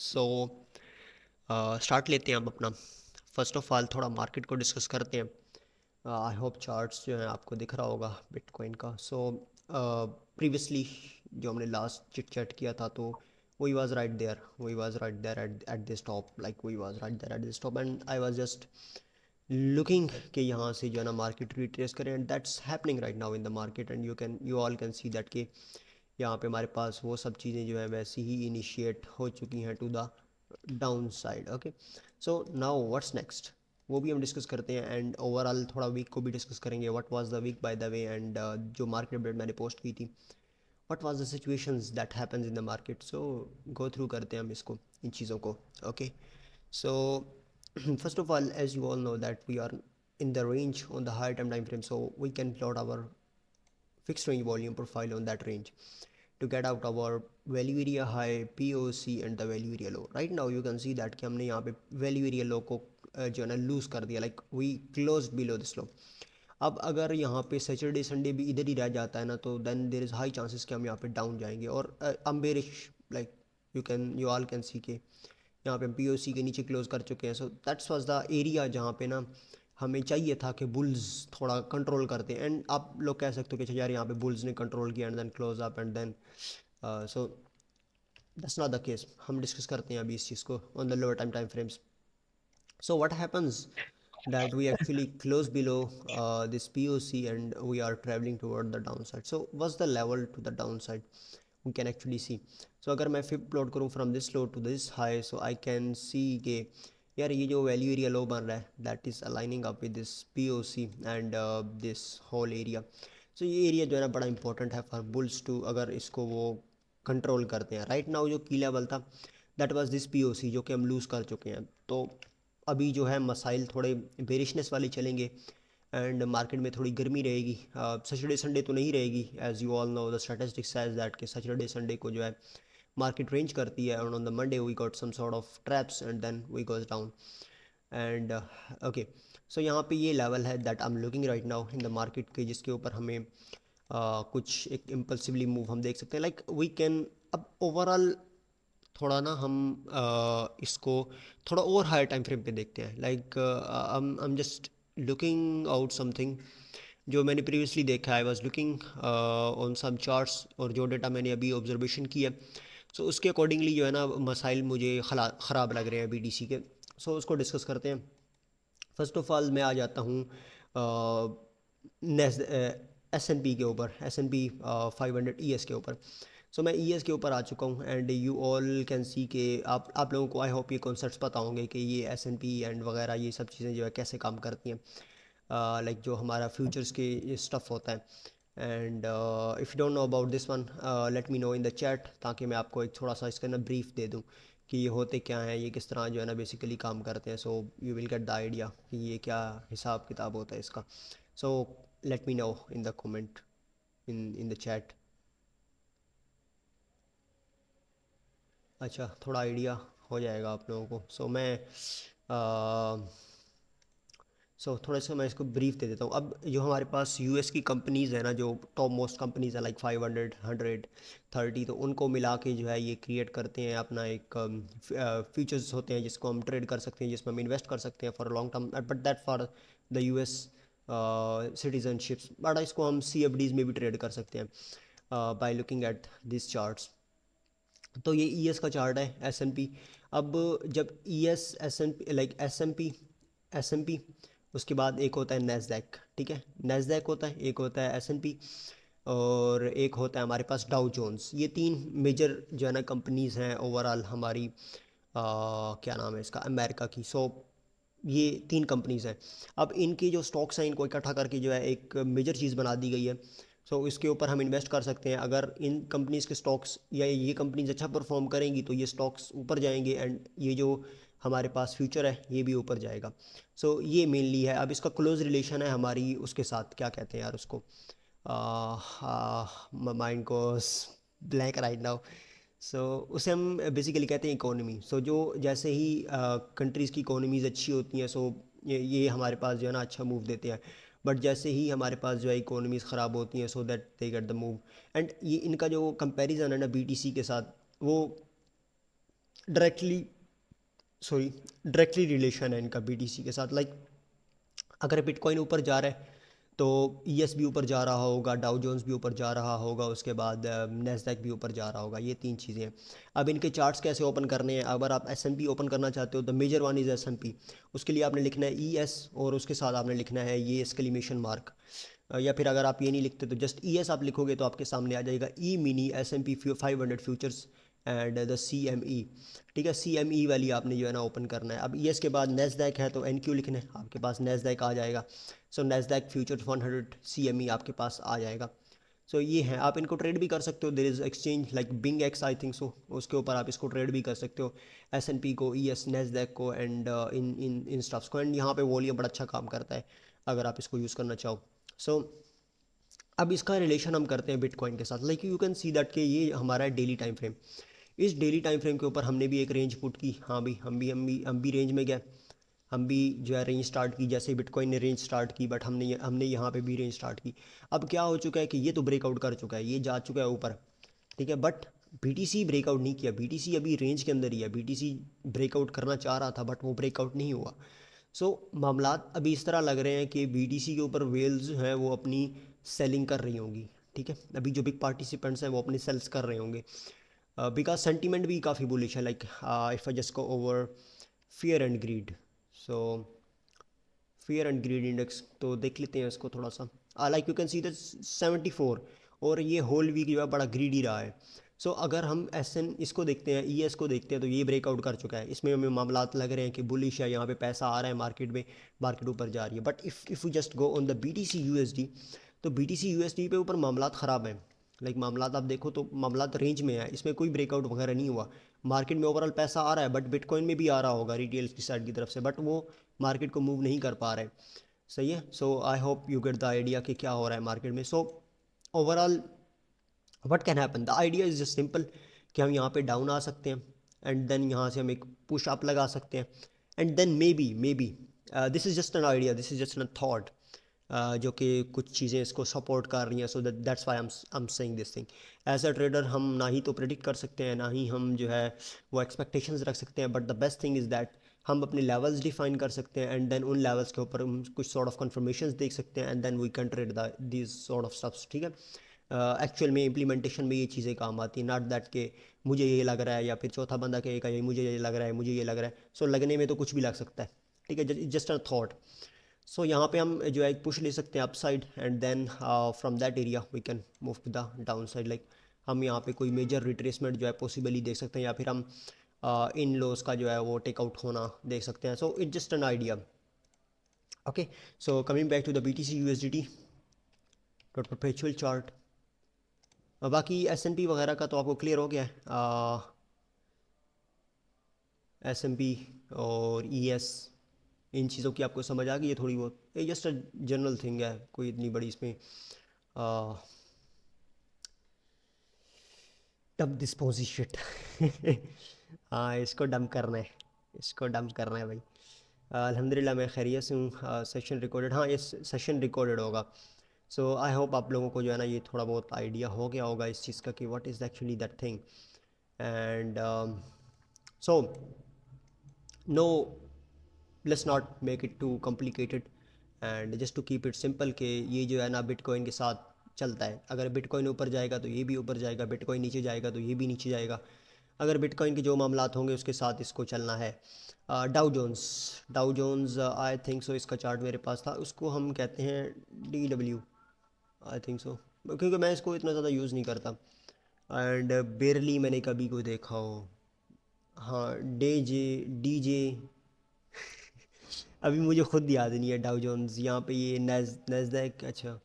So start लेते हैं हम अपना। फर्स्ट ऑफ ऑल थोड़ा मार्केट को डिस्कस करते हैं। आई होप चार्ट्स जो है आपको दिख रहा होगा बिटकॉइन का। सो प्रीवियसली जो हमने लास्ट चिट चैट किया था, तो we was right there, we was right there at this top, like we was right there at this top, and I was just looking कि यहाँ से जो है ना मार्केट रिट्रेस करें, and that's happening right now in the market, and you all can see that कि यहाँ पे हमारे पास वो सब चीज़ें जो है वैसी ही इनिशिएट हो चुकी हैं to the down side. Okay, so now what's next, वो भी हम डिस्कस करते हैं, एंड ओवरऑल थोड़ा वीक को भी डिस्कस करेंगे, what was the week by the way, and जो मार्केट अपडेट मैंने पोस्ट की थी, what was the situations that happens in the market. So go through करते हैं हम इसको, इन चीज़ों को। Okay, so first of all, as you all know that we are in the range on the higher time frame, so we can plot our fixed range volume profile on that range to get out our value area high, POC and the value area low. Right now you can see that कि हमने यहाँ पे value area low को जो है ना loose कर दिया, like we closed below this low. अब अगर यहाँ पे सैटरडे संडे भी इधर ही रह जाता है ना, तो then there is high chances कि हम यहाँ पे डाउन जाएंगे, और अम्बेरिश, like you all can see के यहाँ पे हम POC के नीचे क्लोज कर चुके हैं। So that's was the area जहाँ पे ना हमें चाहिए था कि बुल्स थोड़ा कंट्रोल करते हैं, एंड आप लोग कह सकते हो कि अच्छा यार यहाँ पे बुल्स ने कंट्रोल किया and then close up, and then so that's not the case. हम डिस्कस करते हैं अभी इस चीज़ को on the lower time frames. So what happens that we actually close below this POC and we are traveling toward the downside. So what's the level to the downside? We can actually see. So अगर मैं फिर plot करूँ from this low to this high, so I can see कि यार ये जो value area low बन रहा है that is aligning up with this POC and this whole area. So ये एरिया जो है ना बड़ा इंपॉर्टेंट है फॉर बुल्स टू, अगर इसको वो कंट्रोल करते हैं। राइट नाउ जो की लेवल था दैट वाज दिस POC जो कि हम लूज़ कर चुके हैं। तो अभी जो है मसाइल थोड़े बेरिशनेस वाले चलेंगे, एंड मार्केट में थोड़ी गर्मी रहेगी। सैटरडे संडे तो नहीं रहेगी, as you all know the statistics says that कि सैटरडे संडे को जो है मार्केट रेंज करती है, and on the Monday we got some sort of traps and then we goes down. And okay, so यहाँ पे ये लेवल है that I am looking right now in the market के, जिसके ऊपर हमें कुछ एक इम्पल्सिवली मूव हम देख सकते हैं, लाइक वी कैन। अब ओवरऑल थोड़ा ना हम इसको थोड़ा और हायर टाइम फ्रेम पे देखते हैं, like I am just looking out something जो मैंने प्रीवियसली देखा है। I was looking on some charts, और जो डेटा मैंने अभी ऑब्जर्वेशन किया, सो उसके अकॉर्डिंगली जो है ना मसाइल मुझे ख़राब लग रहे हैं BTC के। सो उसको डिस्कस करते हैं। फर्स्ट ऑफ ऑल मैं आ जाता हूँ S&P के ऊपर, S&P 500 ES के ऊपर। सो मैं ES के ऊपर आ चुका हूँ, and you all can see के आप लोगों को आई होप ये कॉन्सेप्ट्स पता होंगे कि ये S&P एंड वगैरह ये सब चीज़ें जो है कैसे काम करती हैं, लाइक जो हमारा फ्यूचर्स के ये स्टफ़ होता है। And if you don't know about this one, let me know in the chat, ताकि मैं आपको एक थोड़ा सा इसका ना ब्रीफ दे दूँ कि ये होते क्या हैं, ये किस तरह जो है ना बेसिकली काम करते हैं। So you will get the idea कि ये क्या हिसाब किताब होता है इसका। So let me know in the comment, in the chat. अच्छा, थोड़ा आइडिया हो जाएगा आप लोगों को। सो मैं थोड़ा सा मैं इसको ब्रीफ दे देता हूँ। अब जो हमारे पास US की कंपनीज़ है ना, जो टॉप मोस्ट कंपनीज़ है, लाइक 500 130, तो उनको मिला के जो है ये क्रिएट करते हैं अपना एक फ्यूचर्स होते हैं जिसको हम ट्रेड कर सकते हैं, जिसमें हम इन्वेस्ट कर सकते हैं for long term, but that for the US citizenships, but इसको हम CFDs में भी ट्रेड कर सकते हैं by looking at this charts. तो ये ES का चार्ट है, S&P। अब जब ES S&P, लाइक S&P उसके बाद एक होता है नैस्डैक, ठीक है, नैस्डैक होता है, एक होता है S&P, और एक होता है हमारे पास डाउ जोन्स। ये तीन मेजर जो है ना कंपनीज़ हैं ओवरऑल हमारी क्या नाम है इसका, अमेरिका की। सो ये तीन कंपनीज़ हैं। अब इनकी जो स्टॉक्स हैं इनको इकट्ठा करके जो है एक मेजर चीज़ बना दी गई है। सो इसके ऊपर हम इन्वेस्ट कर सकते हैं। अगर इन कंपनीज़ के स्टॉक्स या ये कंपनीज अच्छा परफॉर्म करेंगी तो ये स्टॉक्स ऊपर जाएंगे, एंड ये जो हमारे पास फ्यूचर है ये भी ऊपर जाएगा। सो ये मेनली है। अब इसका क्लोज रिलेशन है हमारी उसके साथ, क्या कहते हैं यार उसको, माइंड को ब्लैंक राइट नाउ। सो उसे हम बेसिकली कहते हैं इकोनॉमी। सो जो जैसे ही कंट्रीज़ की इकोनॉमीज़ अच्छी होती हैं, सो ये हमारे पास जो है ना अच्छा मूव देते हैं। बट जैसे ही हमारे पास जो है इकोनॉमीज़ ख़राब होती हैं, so that they get the move. And ये इनका जो कंपैरिजन है ना BTC के साथ, वो डायरेक्टली सॉरी डायरेक्टली रिलेशन है इनका बीटीसी के साथ। लाइक अगर बिटकॉइन ऊपर जा रहा है तो ईएस भी ऊपर जा रहा होगा, डाउ जोन्स भी ऊपर जा रहा होगा, उसके बाद नेस्डैक भी ऊपर जा रहा होगा। ये तीन चीज़ें हैं। अब इनके चार्ट्स कैसे ओपन करने हैं? अगर आप एसएनपी ओपन करना चाहते हो, the major one is SNP. उसके लिए आपने लिखना है ईएस और उसके साथ आपने लिखना है ये एक्सक्लेमेशन मार्क। या फिर अगर आप ये नहीं लिखते तो जस्ट ईएस आप लिखोगे तो आपके सामने आ जाएगा E mini S and P 500 futures and the CME. ठीक है, सीएमई वाली आपने जो है ना ओपन करना है। अब ईएस के बाद नेस्डैक है तो एनक्यू लिखना है, आपके पास नेस्डैक आ जाएगा। सो नेस्डैक फ्यूचर 100 सीएमई आपके पास आ जाएगा। सो ये है, आप इनको ट्रेड भी कर सकते हो। There is exchange like BingX I think so, उसके ऊपर आप इसको ट्रेड भी कर सकते हो, एस एन पी को, ई एस नेस्डैक को and in in in stuffs को। एंड यहाँ पे वॉल्यूम बड़ा अच्छा काम करता है अगर आप इसको यूज़ करना चाहो। सो अब इसका रिलेशन हम करते हैं बिटकॉइन के साथ। Like you can see that कि ये हमारा डेली टाइम फ्रेम। इस डेली टाइम फ्रेम के ऊपर हमने भी एक रेंज पुट की। हाँ भाई, हम भी रेंज में गए। हम भी जो है रेंज स्टार्ट की, जैसे बिटकॉइन ने रेंज स्टार्ट की, बट हमने यहाँ पे भी रेंज स्टार्ट की। अब क्या हो चुका है कि ये तो ब्रेकआउट कर चुका है, ये जा चुका है ऊपर। ठीक है, बट बीटीसी ब्रेकआउट नहीं किया। बीटीसी अभी रेंज के अंदर ही है। बीटीसी ब्रेकआउट करना चाह रहा था बट वो ब्रेकआउट नहीं हुआ। सो मामलात अभी इस तरह लग रहे हैं कि बीटीसी के ऊपर वेल्स जो हैं वो अपनी सेलिंग कर रही होंगी। ठीक है, अभी जो बिग पार्टिसिपेंट्स हैं वो अपने सेल्स कर रहे होंगे, बिकॉज सेंटीमेंट भी काफ़ी बुलिश है। Like if I just go over fear and greed. So fear and greed index तो देख लेते हैं इसको थोड़ा सा। Like you can see the 74, और ये होल वीक जो है बड़ा ग्रीडी रहा है। सो अगर हम एस एन इसको देखते हैं, ई एस को देखते हैं, तो ये ब्रेकआउट कर चुका है। इसमें हमें मामलात लग रहे हैं कि बुलिश है, यहाँ पे पैसा आ रहा है मार्केट में, मार्केट ऊपर जा रही है। But if you just go on the B T C U S D, तो B T C U S D पे ऊपर मामलात ख़राब हैं। लाइक मामलात आप देखो तो मामलात रेंज में है, इसमें कोई ब्रेकआउट वगैरह नहीं हुआ। मार्केट में ओवरऑल पैसा आ रहा है, बट बिटकॉइन में भी आ रहा होगा रिटेल की साइड की तरफ से, बट वो मार्केट को मूव नहीं कर पा रहे। सही है। So I hope you get the idea कि क्या हो रहा है मार्केट में। So overall what can happen, the idea is just simple कि हम यहाँ पे डाउन आ सकते हैं एंड देन यहाँ से हम एक पुश अप लगा सकते हैं। And then maybe this is just an idea, this is just an thought, जो कि कुछ चीज़ें इसको सपोर्ट कर रही हैं। So that's why I am saying this thing. As a trader हम ना ही तो प्रिडिक्ट कर सकते हैं, ना ही हम जो है वो एक्सपेक्टेशंस रख सकते हैं, but the best thing is that हम अपने लेवल्स डिफाइन कर सकते हैं एंड देन उन लेवल्स के ऊपर हम कुछ सॉर्ट ऑफ कंफर्मेशंस देख सकते हैं and then we can trade the these sort of stuffs. ठीक है, एक्चुअल में इम्प्लीमेंटेशन में ये चीज़ें काम आती हैं, नॉट दैट के मुझे ये लग रहा है या फिर चौथा बंदा कहेगा ये मुझे ये लग रहा है, मुझे ये लग रहा है। सो लगने में तो कुछ भी लग सकता है। ठीक है, जस्ट अ थॉट। सो यहाँ पे हम जो है एक पुश ले सकते हैं upside and then from that area we can move to the down side. Like हम यहाँ पे कोई मेजर रिट्रेसमेंट जो है पॉसिबली देख सकते हैं, या फिर हम इन लॉस का जो है वो टेकआउट होना देख सकते हैं। So it just an idea. Okay, so coming back to the B T C U S D T dot perpetual chart. बाकी एस एन पी वगैरह का तो आपको क्लियर हो गया है। एस एम पी और ई एस, इन चीज़ों की आपको समझ आ गई है थोड़ी बहुत। ये जस्ट अ जनरल थिंग है, कोई इतनी बड़ी इसमें डंप दिस शिट। हाँ, इसको डंप करना है, इसको डंप करना है भाई। अल्हम्दुलिल्लाह मैं खैरियत से हूँ। सेशन रिकॉर्डेड, हाँ ये सेशन रिकॉर्डेड होगा। सो आई होप आप लोगों को जो है ना ये थोड़ा बहुत आइडिया हो गया होगा इस चीज़ का कि what is actually that thing. And so no, let's not make it too complicated and just to keep it simple कि ये जो है ना बिटकॉइन के साथ चलता है। अगर बिटकॉइन ऊपर जाएगा तो ये भी ऊपर जाएगा, बिटकॉइन नीचे जाएगा तो ये भी नीचे जाएगा। अगर बिटकॉइन के जो मामलात होंगे उसके साथ इसको चलना है। डाउ जोन्स आई थिंक सो, इसका चार्ट मेरे पास था, उसको हम कहते हैं DW आई थिंक सो, क्योंकि मैं इसको इतना ज़्यादा यूज़ नहीं करता एंड बेरली मैंने कभी कोई देखा हो। हाँ, डी जे अभी मुझे खुद याद नहीं है डाउ जोन्स। यहाँ पे ये नेस्डैक, अच्छा।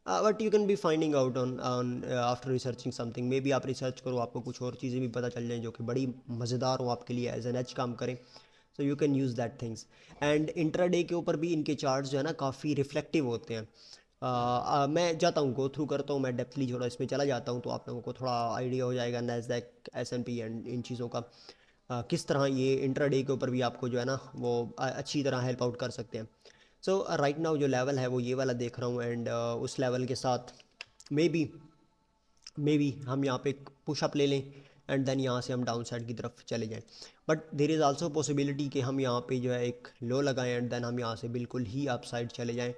But you can be finding out on on after researching something. May be आप रिसर्च करो, आपको कुछ और चीज़ें भी पता चल जाएँ जो कि बड़ी मज़ेदार हो आपके लिए, एज एन एच काम करें। सो you can use that things. And intraday के ऊपर भी इनके चार्ट्स जो है ना काफ़ी रिफ्लेक्टिव होते हैं। मैं जाता हूँ, गो थ्रू करता हूँ, मैं डेप्थली थोड़ा इसमें चला जाता हूँ, तो आप लोगों को थोड़ा आइडिया हो जाएगा नैस्डैक, S&P एंड इन चीज़ों का। किस तरह ये इंट्राडे के ऊपर भी आपको जो है ना वो अच्छी तरह हेल्प आउट कर सकते हैं। सो राइट नाउ जो लेवल है वो ये वाला देख रहा हूँ एंड उस लेवल के साथ मे बी हम यहाँ पे पुशअप ले लें एंड देन यहाँ से हम डाउन साइड की तरफ चले जाएं। But there is also possibility कि हम यहाँ पे जो है एक लो लगाएं एंड देन हम यहाँ से बिल्कुल ही अप साइड चले जाएं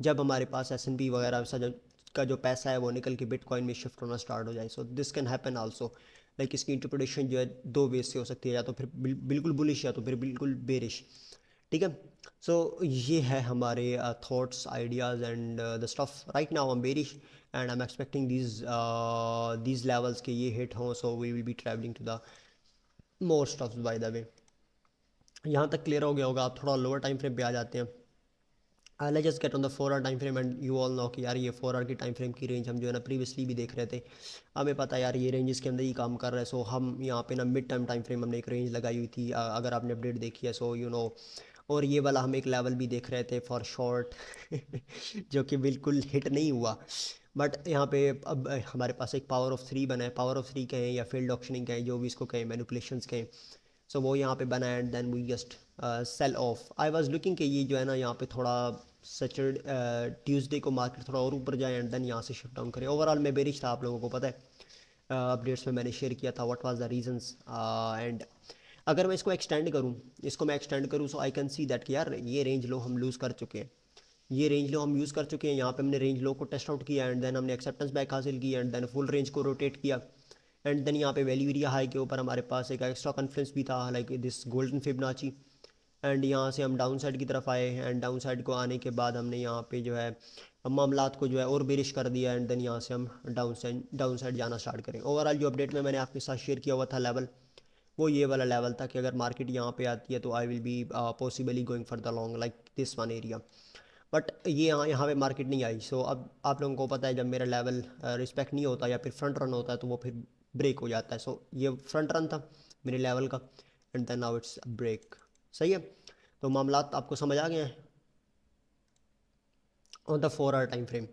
जब हमारे पास S&P वगैरह का जो पैसा है वो निकल के बिटकॉइन में शिफ्ट होना स्टार्ट हो जाए। So this can happen also. Like इसकी इंटरप्रिटेशन जो है दो वेज से हो सकती है, या तो फिर बिल्कुल बुलिश या तो फिर बिल्कुल बेरिश। ठीक है। सो ये है हमारे thoughts ideas and the stuff. Right now I am bearish and I am expecting these levels के ये हिट हों, so we will be travelling to the more stuffs by the way. यहाँ तक क्लियर हो गया होगा। आप थोड़ा लोअर टाइम फ्रेम पे आ जाते हैं। Let's just get on the 4 hour time frame and you all know कि यार ये 4 आवर की टाइम फ्रेम की रेंज हम जो है ना प्रीवियसली भी देख रहे थे। हमें पता है यार ये रेंज इसके अंदर ही काम कर रहा है। सो हम यहाँ पे ना मिड टाइम टाइम फ्रेम हमने एक रेंज लगाई हुई थी, अगर आपने अपडेट देखी है सो यू नो। और ये वाला हम एक लेवल भी देख रहे थे फॉर शॉर्ट जो कि बिल्कुल हिट नहीं हुआ। बट यहाँ पे अब हमारे पास एक पावर ऑफ 3 बना है। पावर ऑफ 3 कहें या फील्ड ऑप्शनिंग कहें, जो भी इसको कहें, मैनिपुलेशंस कहें। सो वो यहाँ पे बना and then we just sell off. I was looking कि ये जो है ना यहाँ पे थोड़ा सैटरडे ट्यूसडे को मार्केट थोड़ा और ऊपर जाए एंड देन यहाँ से शिफ्ट डाउन करें। ओवरऑल मैं बेरिश था, आप लोगों को पता है। अपडेट्स में मैंने शेयर किया था what was the reasons. And अगर मैं इसको एक्सटेंड करूँ, सो आई कैन सी दैट कि यार ये रेंज लो हम लूज़ कर चुके हैं। ये रेंज लो हम यूज़ कर चुके हैं। यहाँ पे हमने रेंज लो को टेस्ट आउट किया एंड देन हमने एक्सेप्टेंस बैक हासिल की एंड देन फुल रेंज को रोटेट किया। एंड देन यहाँ पे वैल्यू एरिया हाई के ऊपर हमारे पास एक एक्स्ट्रा कॉन्फ्रेंस भी था, लाइक दिस गोल्डन फिबनाची। एंड यहाँ से हम डाउन साइड की तरफ आए एंड डाउन साइड को आने के बाद हमने यहाँ पे जो है मामलात को जो है और बेरिश कर दिया एंड देन यहाँ से हम डाउन साइड जाना स्टार्ट करें। ओवरऑल जो अपडेट में मैंने आपके साथ शेयर किया हुआ था लेवल, वो ये वाला लेवल था कि अगर मार्केट यहाँ पे आती है तो I will be possibly going for the long like this one area. But ये यहाँ पे मार्केट नहीं आई। सो अब आप लोगों को पता है जब मेरा लेवल रिस्पेक्ट नहीं होता या फिर फ्रंट रन होता है तो वो फिर ब्रेक हो जाता है। सो ये फ्रंट रन था मेरे लेवल का and then now it's break. सही है। तो मामलात आपको समझ आ गए हैं on the 4 hour time frame.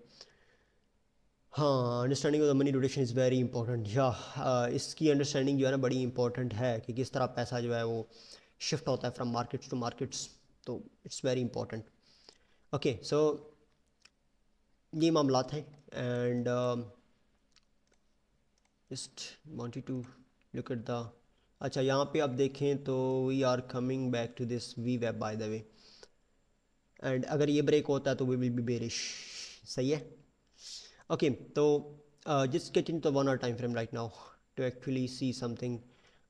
हाँ, understanding of the money rotation is very important. या इसकी अंडरस्टैंडिंग जो है ना बड़ी इंपॉर्टेंट है कि किस तरह पैसा जो है वो शिफ्ट होता है फ्रॉम मार्केट्स टू मार्केट्स। तो it's very important. Okay so ये मामलात हैं and just wanted to look at the. अच्छा यहाँ पे आप देखें तो we are coming back to this we web by the way. And अगर ये ब्रेक होता है तो वी विल बी बेरिश। सही है। ओके तो just get in to 1 hour time frame right now to actually see something.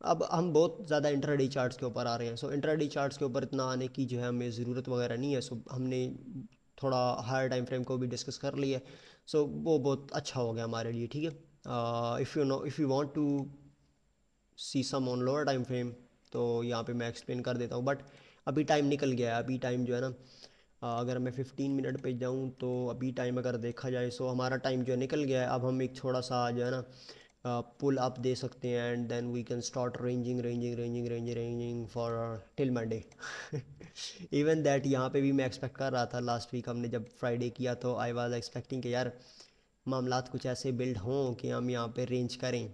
अब हम बहुत ज़्यादा इंट्राडे चार्ट्स के ऊपर आ रहे हैं। सो इंट्राडे चार्ट्स के ऊपर इतना आने की जो है हमें ज़रूरत वगैरह नहीं है। सो हमने थोड़ा हायर टाइम फ्रेम को भी डिस्कस कर लिया। सो वो बहुत अच्छा हो गया हमारे लिए। ठीक है। If you want to see some on lower time frame तो यहाँ पे मैं एक्सप्लेन कर देता हूँ। बट अभी टाइम निकल गया है। अभी टाइम जो है ना अगर मैं 15 मिनट पे जाऊँ तो अभी टाइम अगर देखा जाए सो हमारा टाइम जो है निकल गया है। अब हम एक थोड़ा सा जो है ना पुल अप दे सकते हैं and then we can start ranging for till Monday. Even that यहाँ पे भी मैं एक्सपेक्ट कर रहा था। लास्ट वीक हमने जब फ्राइडे किया तो आई वाज एक्सपेक्टिंग कि यार मामलात कुछ ऐसे बिल्ड हों कि हम यहाँ पे रेंज करें।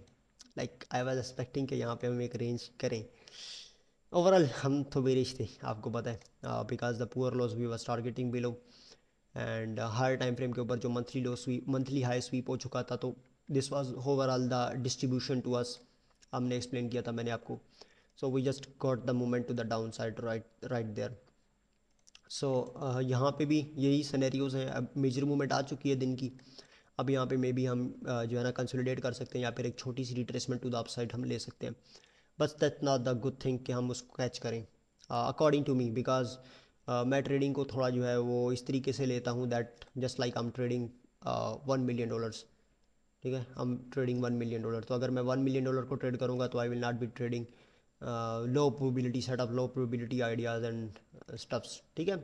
लाइक आई वाज एक्सपेक्टिंग कि यहाँ पे हम एक रेंज करें। ओवरऑल हम तो बेरिश थे, आपको पता है, because the poor loss we was targeting below. And हर टाइम फ्रेम के ऊपर जो मंथली हाई स्वीप हो चुका था तो this was overall the distribution to us. हमने एक्सप्लेन किया था मैंने आपको। So we just got the movement to the down side right right there. सो यहाँ पे भी यही सिनेरियोज़ हैं। अब मेजर मूवमेंट आ चुकी है दिन की। अब यहाँ पे मे बी हम जो है ना कंसोलिडेट कर सकते हैं या फिर एक छोटी सी रिट्रेसमेंट टू द अपसाइड हम ले सकते हैं। बस that not the good thing कि हम उसको कैच करें अकॉर्डिंग टू मी। बिकॉज मैं ट्रेडिंग को थोड़ा जो है वो इस तरीके से लेता हूँ that just like I M trading $1 million। ठीक है, हम ट्रेडिंग $1 million। तो अगर मैं $1 million को ट्रेड करूँगा तो आई will not be trading low probability setup, low probability ideas and stuffs. ठीक है।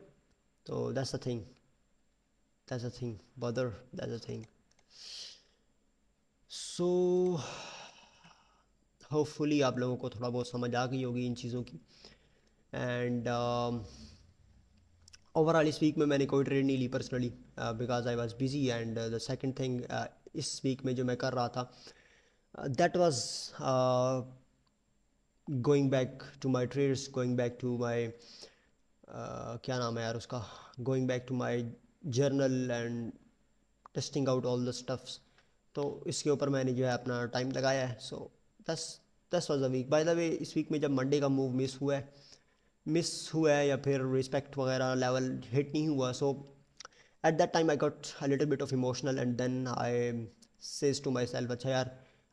तो that's the thing brother, that's the thing. So hopefully आप लोगों को थोड़ा बहुत समझ आ गई होगी इन चीज़ों की। एंड ओवरऑल इस वीक में मैंने कोई ट्रेड नहीं ली personally because I was busy. And the second thing, इस वीक में जो मैं कर रहा था that was going back to my trades, going back to my क्या नाम है यार उसका, going back to my journal and testing out all the stuffs. तो इसके ऊपर मैंने जो है अपना टाइम लगाया है। सो बस that's was a week. By the way इस वीक में जब मंडे का मूव मिस हुआ है या फिर रिस्पेक्ट वगैरह लेवल हिट नहीं हुआ, सो at that time I got a little bit of emotional, and then I says to myself, अच्छा यार,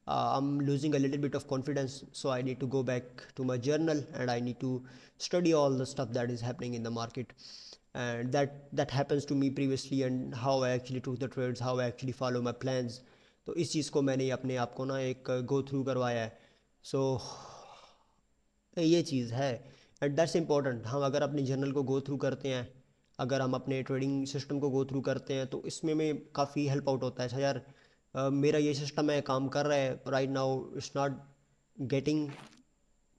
I'm losing a little bit of confidence, so I need to go back to my journal and I need to study all the stuff that is happening in the market, and that happens to me previously, and how I actually took the trades, how I actually follow my plans. तो इस चीज़ को मैंने अपने आप को ना एक गो थ्रू करवाया है। सो ये चीज़ है, एंड दैट्स इम्पॉर्टेंट। हम अगर अपने जर्नल को गो थ्रू करते हैं, अगर हम अपने ट्रेडिंग सिस्टम को गो थ्रू करते हैं, तो इसमें में काफ़ी हेल्प आउट होता है। अच्छा यार, मेरा ये सिस्टम है, काम कर रहा है right now, it's not getting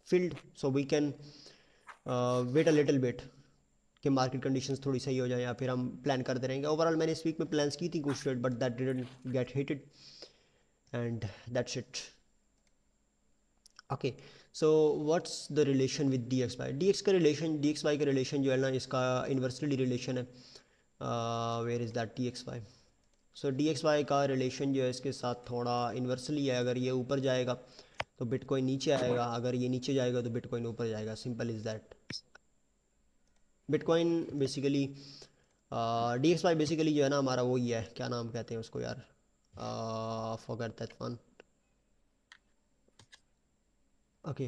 filled, so we can wait a little bit कि मार्केट कंडीशंस थोड़ी सही हो जाए, या फिर हम प्लान करते रहेंगे। ओवरऑल मैंने इस वीक में प्लान्स की थी कुछ trade, but that didn't get hitted, and that's it. Okay, so what's the relation with D X Y? D X Y का रिलेशन जो है ना, इसका इन्वर्सली रिलेशन है। Where is that D X Y? So D X Y का relation जो है इसके साथ थोड़ा इन्वर्सली है। अगर ये ऊपर जाएगा तो बिटकॉइन नीचे आएगा, अगर ये नीचे जाएगा तो बिटकॉइन ऊपर जाएगा, simple is that. Bitcoin basically, D X Y basically जो है ना हमारा वही है, क्या नाम कहते हैं उसको यार, forget that one. Okay,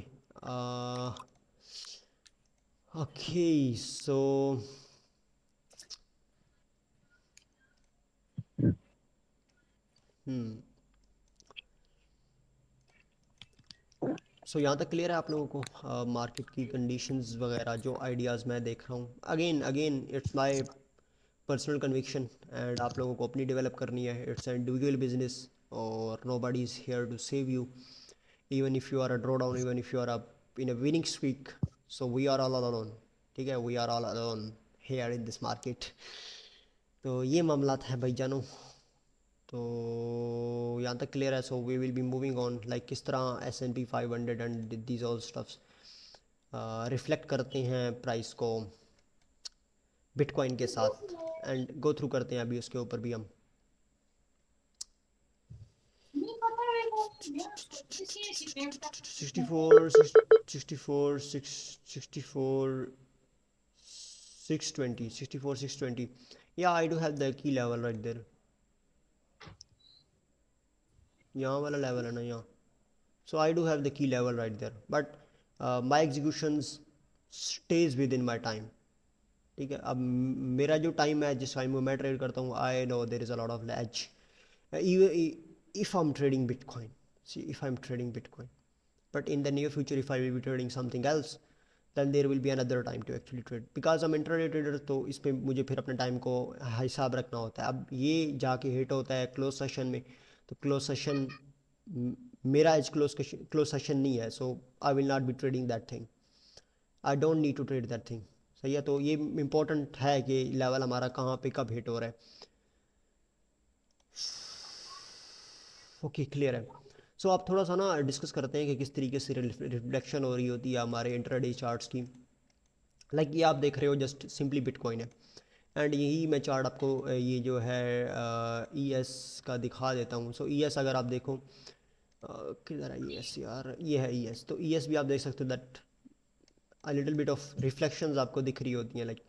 okay, so hmm so यहाँ तक क्लियर है आप लोगों को मार्केट की कंडीशंस वगैरह, जो आइडियाज़ मैं देख रहा हूँ? Again again it's my personal conviction, and आप लोगों को अपनी डेवलप करनी है। इट्स एन इंडिविजुअल बिजनेस, और nobody is here to save you, even if you are a draw down, even if you are in a winning streak, so we are all alone. ठीक है, we are all alone here in this market. तो ये मामला है भाई जानो। तो यहाँ तक क्लियर है। So we will be moving on, like किस तरह S&P 500 and these all stuffs reflect करते हैं प्राइस को बिटकॉइन के साथ, एंड गो थ्रू करते हैं अभी उसके ऊपर भी हम। सिक्सटी फोर 620, या I do have the key level right there, यहाँ वाला लेवल है ना यहाँ। So I do have the key level right there, but my executions stage within my time. ठीक है, अब मेरा जो टाइम है, जिस टाइम में मैं ट्रेड करता हूँ, I know there is a lot of edge, if I'm trading Bitcoin, see, if I'm trading Bitcoin, but in the near future if I will be trading something else, then there will be another time to actually trade, because I'm intraday trader, तो इस पे मुझे फिर अपने time को हिसाब रखना होता है। अब ये जाके हिट होता है क्लोज सेशन में, तो क्लोज सेशन मेरा एज क्लोज सेशन नहीं है, so I will not be trading that thing, I don't need to trade that thing. सही है, तो ये इंपॉर्टेंट है कि लेवल हमारा कहाँ पे कब हिट हो रहा है। ओके, क्लियर है। सो आप थोड़ा सा ना डिस्कस करते हैं कि किस तरीके से रिफ्लेक्शन हो रही होती है हमारे इंट्राडे चार्ट्स की। लाइक ये आप देख रहे हो जस्ट सिंपली बिटकॉइन है, एंड यही मैं चार्ट आपको ये जो है ई एस का दिखा देता हूँ। सो ई एस अगर आप देखो, किधर है ई एस यार, ये है ई एस। तो ई एस भी आप देख सकते हो that a little bit of reflections आपको दिख रही होती हैं, like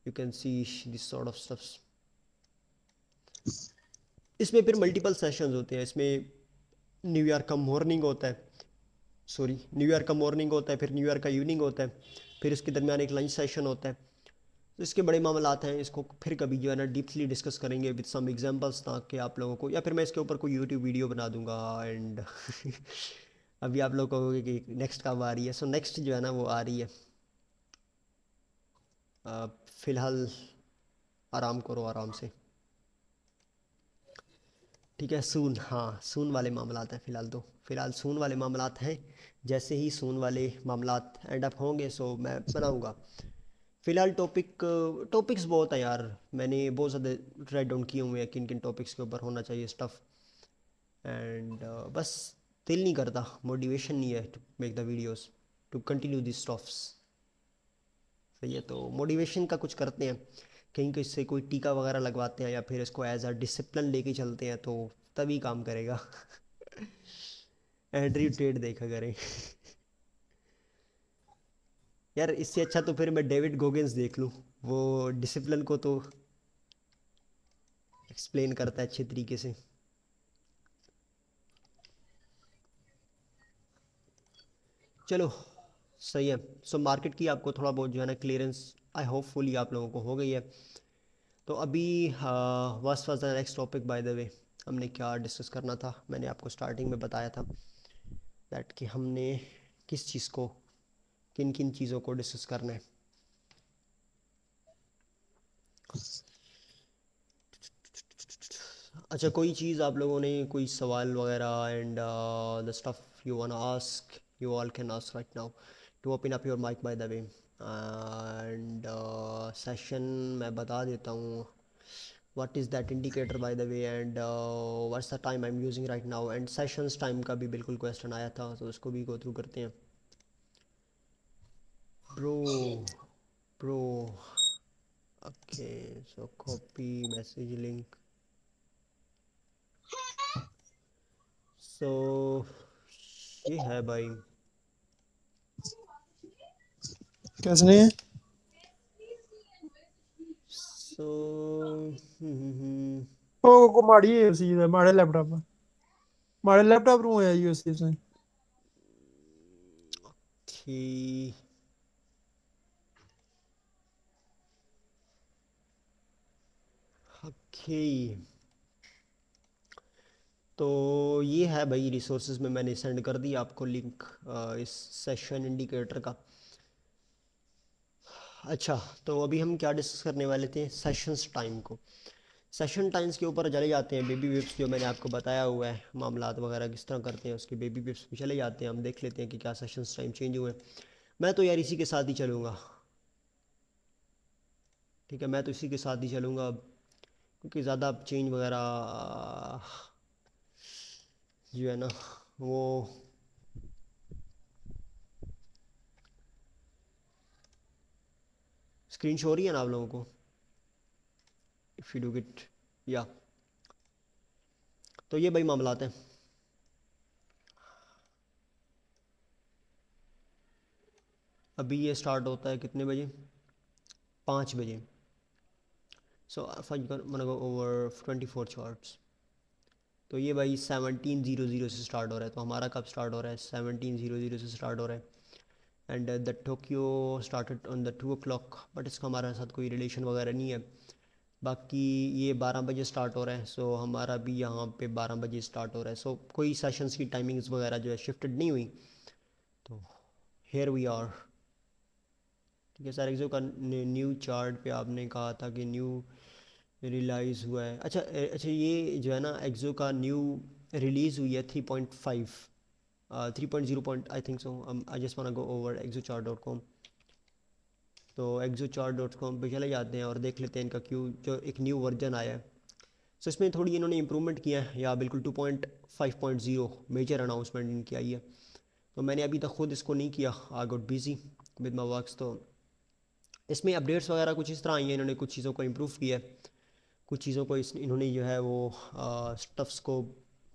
you can see this sort of stuffs. इसमें फिर मल्टीपल सेशंस होते हैं, इसमें न्यू ईयर का मॉर्निंग होता है, सॉरी, न्यू ईयर का मॉर्निंग होता है, फिर न्यू ईयर का इवनिंग होता है, फिर इसके दरमियान एक लंच सेशन होता है। तो इसके बड़े मामलात हैं, इसको फिर कभी जो है ना डीपली डिस्कस करेंगे विद सम एग्जांपल्स, ताकि आप लोगों को, या फिर मैं इसके ऊपर कोई यूट्यूब वीडियो बना दूंगा। एंड अभी आप लोग कहोगे कि नेक्स्ट कब आ रही है, सो नेक्स्ट जो है ना वो आ रही है। फ़िलहाल आराम करो आराम से, ठीक है। सून, हाँ, सून वाले मामलात हैं फ़िलहाल, तो फ़िलहाल सून वाले मामलात हैं। जैसे ही सून वाले मामलात एंड अप होंगे, सो मैं बनाऊंगा। फ़िलहाल टॉपिक्स बहुत हैं यार, मैंने बहुत ज़्यादा राइट डाउन किए हुए हैं किन किन टॉपिक्स के ऊपर होना चाहिए स्टफ़, एंड बस दिल नहीं करता, मोटिवेशन नहीं है to make the videos, to continue this stuffs. सही है, तो मोटिवेशन का कुछ करते हैं, कहीं कहीं से कोई टीका वगैरह लगवाते हैं, या फिर इसको एज अ डिसिप्लिन लेके चलते हैं, तो तभी काम करेगा। एंड्रयू टेट देखा करें। यार इससे अच्छा तो फिर मैं डेविड गोगिंस देख लूँ, वो डिसिप्लिन को तो एक्सप्लेन करता है अच्छे तरीके से। चलो सही है। सो मार्केट की आपको थोड़ा बहुत जो है ना क्लियरेंस आई होपफुली आप लोगों को हो गई है। तो अभी what was the next topic by the वे, हमने क्या डिस्कस करना था, मैंने आपको स्टार्टिंग में बताया था दैट कि हमने किस चीज़ को, किन किन चीज़ों को डिस्कस करना है। अच्छा कोई चीज़ आप लोगों ने कोई सवाल वगैरह and the stuff you want ask, you all can ask right now to open up your mic by the way. And session मैं बता देता हूँ what is that indicator by the way and what's the time I am using right now, and sessions time का भी बिल्कुल question आया था तो उसको भी गो थ्रू करते हैं। Pro pro okay, so copy message link. So ये है भाई। कैसे नहीं है? सो को माड़ी है उसी दा माड़े लैपटॉप माड़े लैपटॉप रू है ये उसी से। कि ओके, तो ये है भाई रिसोर्सेज में मैंने सेंड कर दिया आपको लिंक इस सेशन इंडिकेटर का। अच्छा तो अभी हम क्या डिस्कस करने वाले थे, सेशंस टाइम को। सेशन टाइम्स के ऊपर चले जाते हैं, बेबी विप्स जो मैंने आपको बताया हुआ है मामलात वगैरह किस तरह करते हैं उसके, बेबी विप्स पे चले जाते हैं, हम देख लेते हैं कि क्या सेशंस टाइम चेंज हुए हैं। मैं तो यार इसी के साथ ही चलूँगा, ठीक है मैं तो इसी के साथ ही चलूँगा अब, क्योंकि ज़्यादा चेंज वगैरह जो है ना वो स्क्रीन शो हो रही है ना आप लोगों को, इफ़ यू डू इट या। तो ये भाई मामलात हैं। अभी ये स्टार्ट होता है कितने बजे, 5 बजे। सो मैंने गो ओवर 24 चार्ट्स। तो ये भाई 17:00 से स्टार्ट हो रहा है, तो हमारा कब स्टार्ट हो रहा है, 17:00 से स्टार्ट हो रहा है। And the Tokyo started on the 2 o'clock, but इसका हमारे साथ कोई रिलेशन वगैरह नहीं है। बाकी ये 12 बजे स्टार्ट हो रहा है, सो हमारा भी यहाँ पे 12 बजे स्टार्ट हो रहा है। सो कोई सेशंस की टाइमिंग्स वगैरह जो है शिफ्टेड नहीं हुई। तो हेयर वी आर, ठीक है सर। एक्सो का न्यू चार्ट पे आपने कहा था कि न्यू रिलाइज़ हुआ है। अच्छा अच्छा ये जो है ना एक्सो का न्यू रिलीज़ हुई है 3.5, 3.0 point I think so. I just want go over exochart.com। तो exochart.com पे चले जाते हैं और देख लेते हैं इनका क्यों जो एक न्यू वर्जन आया है। सो इसमें थोड़ी इन्होंने इंप्रूवमेंट किया है, या बिल्कुल 2.5.0 मेजर अनाउंसमेंट इनकी आई है। तो मैंने अभी तक खुद इसको नहीं किया, I got busy with my works. तो इसमें अपडेट्स वगैरह कुछ इस तरह आई हैं, इन्होंने कुछ चीज़ों को इम्प्रूव किया है, कुछ चीज़ों को इन्होंने जो है वो स्टफ्स को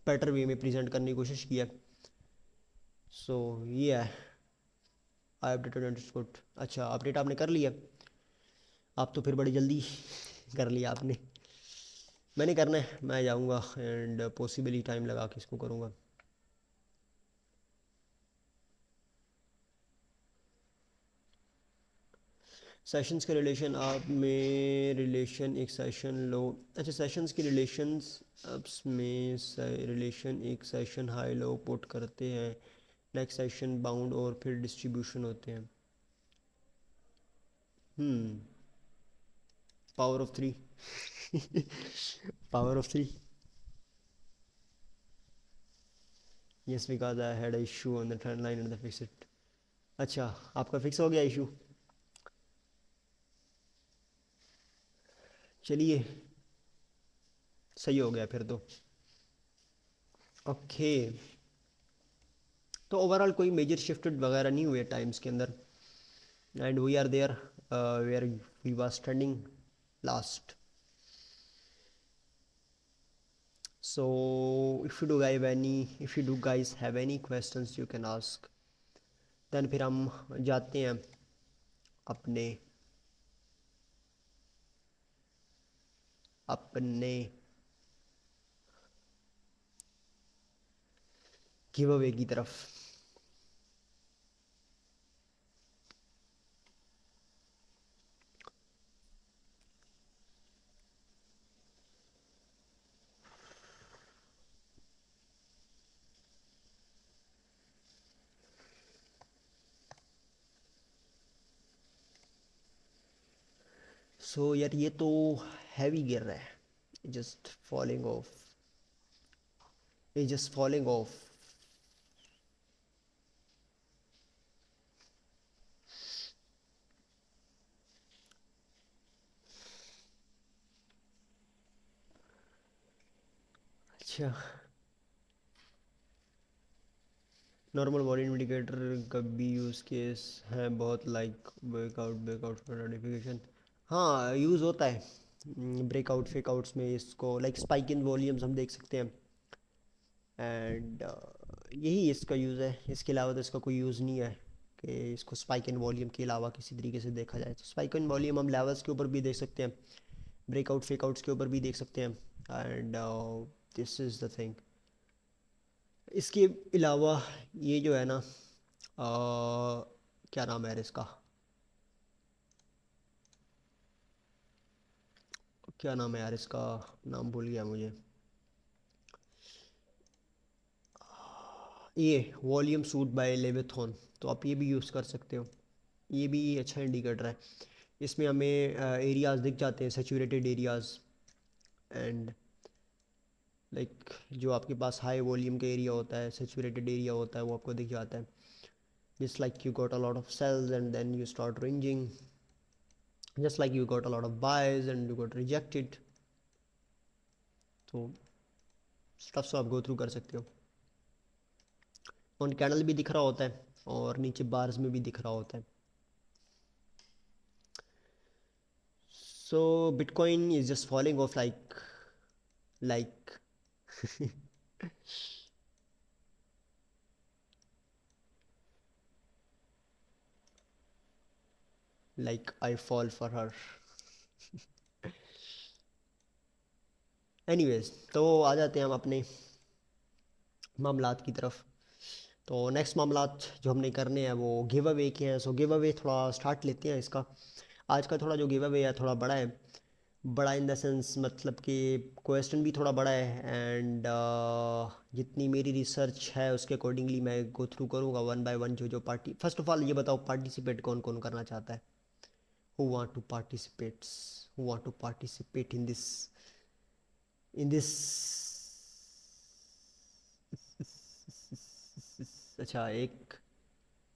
बेटर वे में प्रेजेंट करने की कोशिश की है। सो ये है, आई अपडेटेड अंडरस्टूड। अच्छा अपडेट आपने कर लिया, आप तो फिर बड़ी जल्दी कर लिया आपने। मैंने करना है, मैं जाऊँगा एंड पॉसिबली टाइम लगा के इसको करूँगा। सेशंस के रिलेशन आप में रिलेशन एक सेशन लो। अच्छा सेशंस की रिलेशंस अप्स में रिलेशन एक सेशन हाई लो पुट करते हैं, नेक्स्ट सेशन बाउंड और फिर डिस्ट्रीब्यूशन होते हैं। Power of 3 power of 3। Yes because I had issue on the trend line and the fix it. अच्छा आपका फिक्स हो गया इशू, चलिए सही हो गया फिर तो। ओके तो ओवरऑल कोई मेजर शिफ्टेड वगैरह नहीं हुए टाइम्स के अंदर, and we are there where we was standing last. So if you do guys have any questions you can ask. Then फिर हम जाते हैं अपने अपने गिव अवे की तरफ. सो यार ये तो हैवी गिर रहा है. Just falling of. ये जस्ट फॉलिंग ऑफ. अच्छा. नॉर्मल वॉल्यूम इंडिकेटर कभी यूज़ केस है बहुत लाइक ब्रेकआउट का नोटिफिकेशन. हाँ यूज़ होता है ब्रेकआउट फेकआउट्स में इसको लाइक स्पाइक इन वॉल्यूम्स हम देख सकते हैं. एंड यही इसका यूज़ है. इसके अलावा तो इसका कोई यूज़ नहीं है कि इसको स्पाइक इन वॉल्यूम के अलावा किसी तरीके से देखा जाए. तो स्पाइक इन वॉल्यूम हम लेवल्स के ऊपर भी देख सकते हैं, ब्रेकआउट फेकआउट्स के ऊपर भी देख सकते हैं. And this is the thing. इसके अलावा ये जो है ना क्या नाम है यार इसका, क्या नाम है यार इसका, नाम भूल गया मुझे. ये वॉल्यूम सूट बाय लेवेथॉन. तो आप ये भी यूज़ कर सकते हो. ये भी अच्छा इंडिकेटर है. इसमें हमें एरियाज़ दिख जाते हैं, सेचूरेटेड एरियाज़. एंड लाइक जो आपके पास हाई वॉल्यूम का एरिया होता है, सेचूरेटेड एरिया होता है, वो आपको दिख जाता है. just like you got a lot of cells and then you start ranging, just like you got a lot of buys and you got rejected. तो स्टफ से आप गो थ्रू कर सकते हो. ऑन कैंडल भी दिख रहा होता है और नीचे बार्स में भी दिख रहा होता है. So bitcoin is just falling off like like I fall for her. Anyways तो आ जाते हैं हम अपने मामलात की तरफ. तो नेक्स्ट मामलात जो हमने करने हैं वो गिव अवे के हैं. सो गिव अवे थोड़ा स्टार्ट लेते हैं इसका. आज का थोड़ा जो गिव अवे है थोड़ा बड़ा है. बड़ा इन द सेंस मतलब कि क्वेश्चन भी थोड़ा बड़ा है. एंड जितनी मेरी रिसर्च है उसके अकॉर्डिंगली मैं गो थ्रू करूँगा वन बाय वन. जो जो पार्टी, फर्स्ट ऑफ ऑल ये बताओ पार्टिसिपेट कौन कौन करना चाहता है. Who want to participate, who want to participate in this. अच्छा एक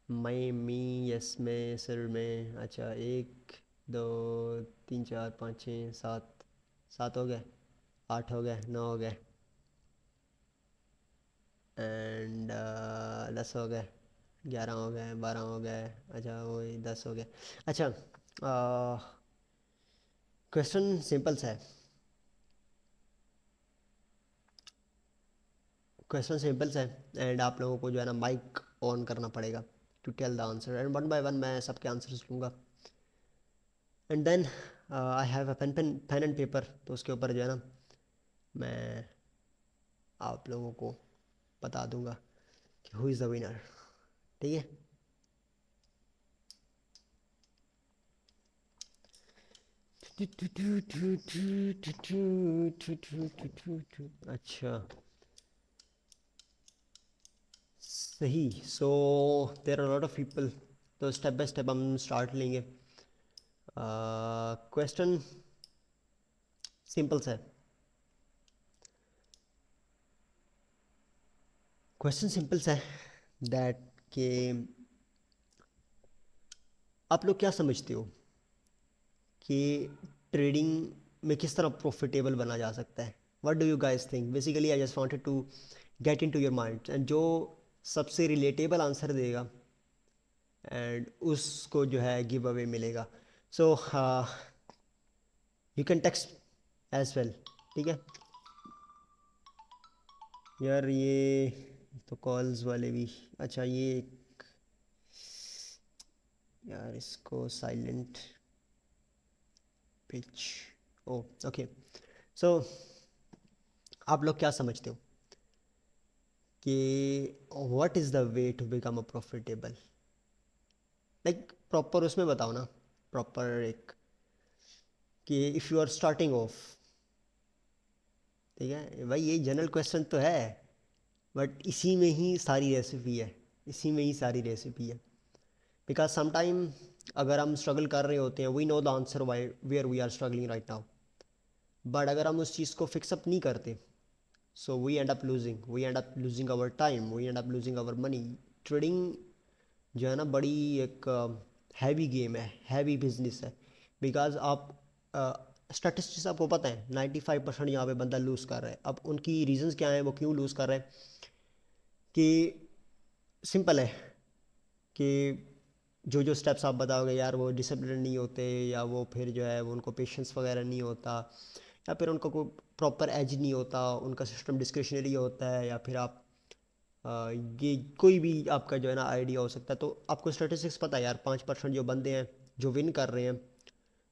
मैं मी यस में सर में. अच्छा एक दो तीन चार पाँच छः सात. सात हो गए, आठ हो गए, नौ हो गए. एंड 10 हो गए, 11 हो गए, 12 हो गए. अच्छा वही 10 हो गए. अच्छा क्वेश्चन सिंपल सा है. क्वेश्चन सिंपल सा है एंड आप लोगों को जो है ना माइक ऑन करना पड़ेगा to tell the answer. And one by one मैं सबके आंसर्स लूँगा. And then I have a pen and paper. तो उसके ऊपर जो है ना मैं आप लोगों को बता दूंगा कि हु इज़ द विनर. ठीक है. अच्छा सही. So there are lot of people. तो स्टेप बाय स्टेप हम स्टार्ट लेंगे. क्वेश्चन सिंपल सा है. क्वेश्चन सिंपल सा है दैट कि आप लोग क्या समझते हो कि ट्रेडिंग में किस तरह प्रॉफिटेबल बना जा सकता है. What do you guys think. Basically I just wanted to get in to your mind. And जो सबसे रिलेटेबल आंसर देगा एंड उसको जो है गिव अवे मिलेगा. So you can text as well. ठीक है. यार ये तो कॉल्स वाले भी, अच्छा ये यार इसको silent pitch, oh okay. So आप लोग क्या समझते हो कि what is the way to become a profitable, like proper उसमें बताओ ना, प्रॉपर एक, कि if you are starting off, ठीक है भाई, ये जनरल क्वेश्चन तो है, बट इसी में ही सारी रेसिपी है, इसी में ही सारी रेसिपी है। बिकॉज समटाइम अगर हम स्ट्रगल कर रहे होते हैं, we know the answer why where we are struggling right now, but अगर हम उस चीज़ को फिक्सअप नहीं करते, so we end up losing our time, we end up losing our money. Trading जो है ना, बड़ी एक हैवी गेम है, हैवी बिजनेस है। बिकॉज आप स्टैटिस्टिक्स आपको पता है 95% यहाँ पे बंदा लूज़ कर रहा है। अब उनकी रीजंस क्या हैं, वो क्यों लूज़ कर रहे हैं, कि सिंपल है कि जो जो स्टेप्स आप बताओगे यार, वो डिसिप्लिन नहीं होते, या वो फिर जो है वो उनको पेशेंस वगैरह नहीं होता, या फिर उनको कोई प्रॉपर एज नहीं होता, उनका सिस्टम डिस्क्रिशनरी होता है, या फिर आप ये कोई भी आपका जो है ना आइडिया हो सकता है। तो आपको स्टेटिस्टिक्स पता है यार, 5% जो बंदे हैं जो विन कर रहे हैं,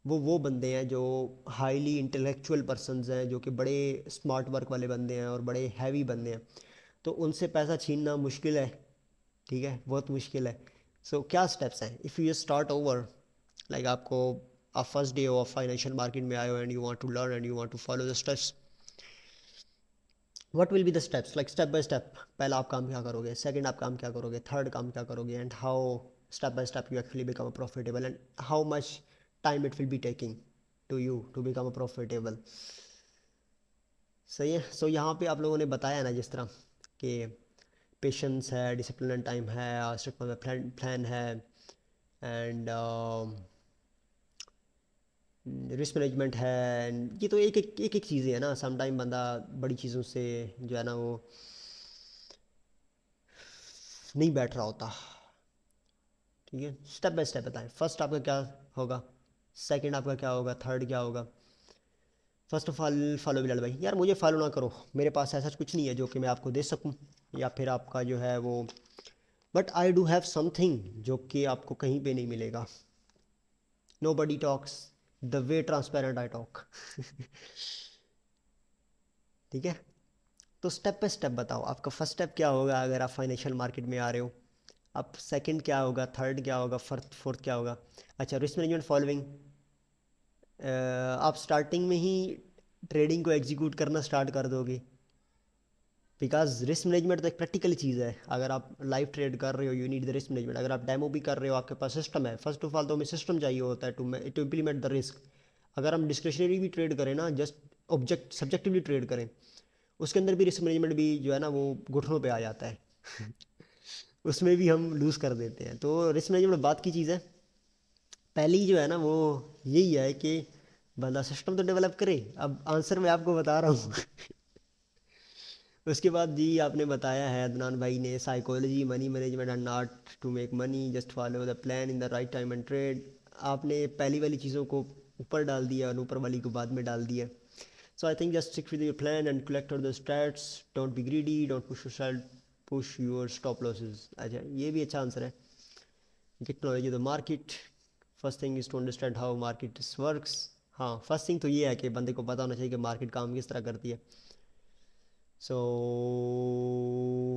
वो बंदे हैं जो हाईली इंटेलेक्चुअल पर्सनस हैं, जो कि बड़े स्मार्ट वर्क वाले बंदे हैं और बड़े हैवी बंदे हैं। तो उनसे पैसा छीनना मुश्किल है, ठीक है, बहुत मुश्किल है। सो क्या स्टेप्स हैं if you start over, like आपको, आप first day of financial market में आए हो and you want to learn and you want to follow the steps, what will be the steps, like step by step, पहला आप काम क्या करोगे, सेकंड आप काम क्या करोगे, थर्ड काम क्या करोगे, and how step by step you actually become a profitable, and how much time it will be taking to you to become a profitable. सही है। सो यहाँ पे आप लोगों ने बताया ना जिस तरह कि पेशेंस है, डिसिप्लिन टाइम है, स्ट्रिक्ट प्लान प्लान है, एंड रिस्क मैनेजमेंट है, ये तो एक एक चीज़ें है ना। समटाइम बंदा बड़ी चीज़ों से जो है ना वो नहीं बैठ रहा होता, ठीक है। स्टेप बाय स्टेप बताएं, फर्स्ट आपका क्या होगा, सेकंड आपका क्या होगा, थर्ड क्या होगा। First of all follow Bilal भाई, यार मुझे फॉलो ना करो, मेरे पास ऐसा कुछ नहीं है जो कि मैं आपको दे सकूं, या फिर आपका जो है वो, but I do have something जो कि आपको कहीं पे नहीं मिलेगा। Nobody talks the way transparent I talk. ठीक है। तो स्टेप बाय स्टेप बताओ, आपका फर्स्ट स्टेप क्या होगा अगर आप फाइनेंशियल मार्केट में आ रहे हो, आप सेकंड क्या होगा, थर्ड क्या होगा, फोर्थ क्या होगा। अच्छा, रिस्क मैनेजमेंट फॉलोइंग, आप स्टार्टिंग में ही ट्रेडिंग को एग्जीक्यूट करना स्टार्ट कर दोगे, बिकॉज रिस्क मैनेजमेंट तो एक प्रैक्टिकल चीज़ है। अगर आप लाइव ट्रेड कर रहे हो, you need the risk management. अगर आप डेमो भी कर रहे हो, आपके पास सिस्टम है, फर्स्ट ऑफ ऑल तो हमें सिस्टम चाहिए होता है टू इम्प्लीमेंट द रिस्क। अगर हम डिस्क्रिशनरी भी ट्रेड करें ना, जस्ट ऑब्जेक्ट सब्जेक्टिवली ट्रेड करें, उसके अंदर भी रिस्क मैनेजमेंट भी जो है ना वो घुटनों पे आ जाता है। उसमें भी हम लूज़ कर देते हैं। तो रिस्क मैनेजमेंट बात की चीज़ है। पहली जो है ना वो यही है कि बंदा सिस्टम तो डेवलप करे। अब आंसर मैं आपको बता रहा हूँ। उसके बाद जी आपने बताया है अदनान भाई ने, psychology, money management and not to make money, just follow the plan in the right time and trade. आपने पहली वाली चीज़ों को ऊपर डाल दिया और ऊपर वाली को बाद में डाल दिया। So I think just stick with your plan and collect the stats, don't be greedy, don't push your stop losses. अच्छा, ये भी अच्छा आंसर है। Get knowledge of the market, first thing is to understand how market works. हाँ, first thing तो ये है कि बंदे को पता होना चाहिए कि मार्केट काम किस तरह करती है। सो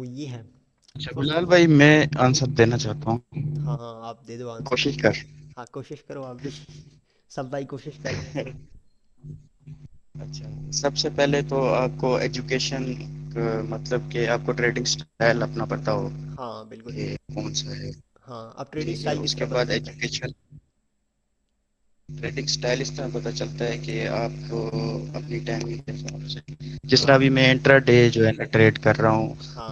ये है। अच्छा फर्स्ट बिलाल ऑफ, भाई, मैं आंसर देना चाहता हूँ। हाँ हाँ आप दे दो आंसर। कोशिश कर। हाँ कोशिश करो आप भी। सब भाई कोशिश कर रहे हैं। अच्छा, सबसे पहले तो आपको एजुकेशन, मतलब कि आपको ट्रेडिंग स्टाइल अपना पता हो हाँ बिल्कुल। कि कौन सा है। हाँ, अब ट्रेडिंग ठीक है, स्टाइल किस उसके तरह पता बाद चलता है। एजुकेशन, ट्रेडिंग स्टाइल इस तरह पता चलता है कि आपको अपनी टाइमिंग के हिसाब से, जिस तरह हाँ अभी मैं इंट्रा डे जो है ना ट्रेड कर रहा हूँ, हाँ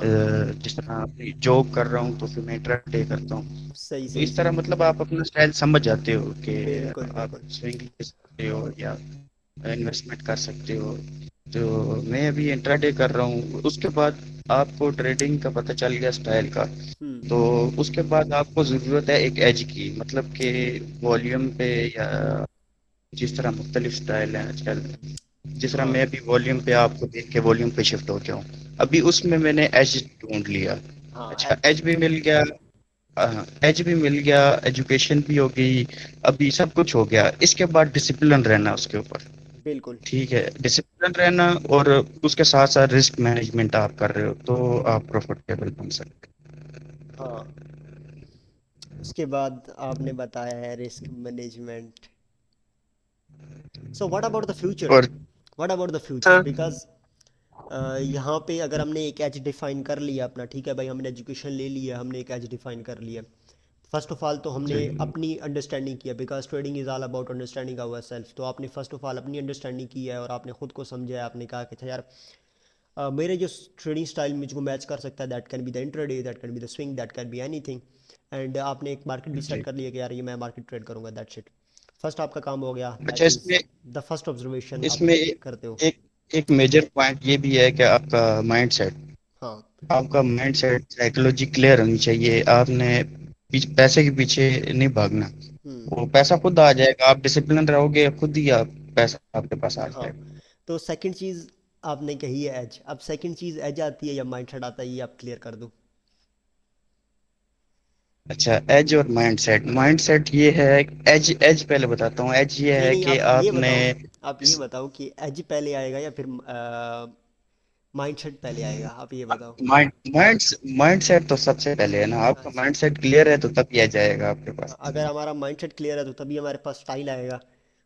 जिस तरह अपनी जॉब कर रहा हूँ तो फिर मैं इंट्रा डे करता हूँ। सही तो सही इस तरह सही। मतलब आप अपना स्टाइल समझ जाते हो कि बिल्कुल आप बिल्कुल। स्विंग ले सकते हो या इन्वेस्टमेंट कर सकते हो। तो मैं अभी इंट्राडे कर रहा हूँ, उसके बाद आपको ट्रेडिंग का पता चल गया स्टाइल का, हम्म। तो उसके बाद आपको ज़रूरत है एक एज की, मतलब कि वॉल्यूम पे, या जिस तरह मुख्तलिफ स्टाइल हैं आजकल, जिस तरह हाँ मैं भी वॉल्यूम पे आपको देख के वॉल्यूम पे शिफ्ट हो गया हूँ। अभी उसमें मैंने एज ढूंढ लिया। हाँ अच्छा, एज। एज भी मिल गया। एज भी मिल गया, एजुकेशन भी हो गई, अभी सब कुछ हो गया। इसके बाद डिसिप्लिन रहना उसके ऊपर। बिल्कुल। ठीक है, डिसिप्लिन रहना, और उसके साथ साथ रिस्क मैनेजमेंट आप कर रहे हो तो आप प्रॉफिटेबल बन सकते हाँ उसके बाद आपने बताया है risk management. So what about the future? हो। और what about the future? Sir, because यहाँ पे अगर हमने एक एज डिफाइन कर लिया अपना, ठीक है भाई, हमने एजुकेशन ले लिया, हमने एक एज डिफाइन कर लिया। फर्स्ट ऑफ ऑल तो हमने जी अपनी अंडरस्टैंडिंग किया, because trading is all about understanding our self. तो आपने फर्स्ट ऑफ ऑल अपनी अंडरस्टैंडिंग की है और आपने खुद को समझा है। आपने कहा कि अच्छा यार, मेरे जो ट्रेडिंग स्टाइल मुझको मैच कर सकता है, that can be the intraday, that can be the swing, that can be anything. And आपने एक मार्केट भी सेट जी। कर लिया कि यार ये मैं मार्केट ट्रेड करूंगा, दैट्स इट। फर्स्ट आपका काम हो गया, अच्छा, दैट इज़ इसमें द फर्स्ट ऑब्जर्वेशन आप इसमें करते हो। एक एक मेजर पॉइंट ये भी है कि आपका माइंड सेट, हाँ। आपका माइंड सेट साइकोलॉजी क्लियर होनी चाहिए। आपने पैसे के पीछे नहीं भागना। हम्म। वो पैसा खुद आ जाएगा, आप डिसिप्लिन रहोगे, खुद ही आप पैसा आपके पास आ हाँ जाएगा। तो सेकंड चीज़ आपने कही है एज। अब सेकंड चीज़ एज आती है या माइंडसेट आता है, ये आप क्लियर कर दो। अच्छा, एज और माइंड सेट ये है। एज एज पहले बताता हूँ। एज ये नहीं है नहीं, कि आप ये आपने बताओ, आप ये बताओ कि एज पहले आएगा या फिर माइंडसेट पहले आएगा, आप ये बताओ। माइंड माइंड माइंड सेट तो सबसे पहले है ना। आपका अच्छा। माइंड सेट क्लियर है तो तब ये जाएगा आपके पास। अगर हमारा माइंडसेट क्लियर है तो तभी हमारे पास स्टाइल आएगा,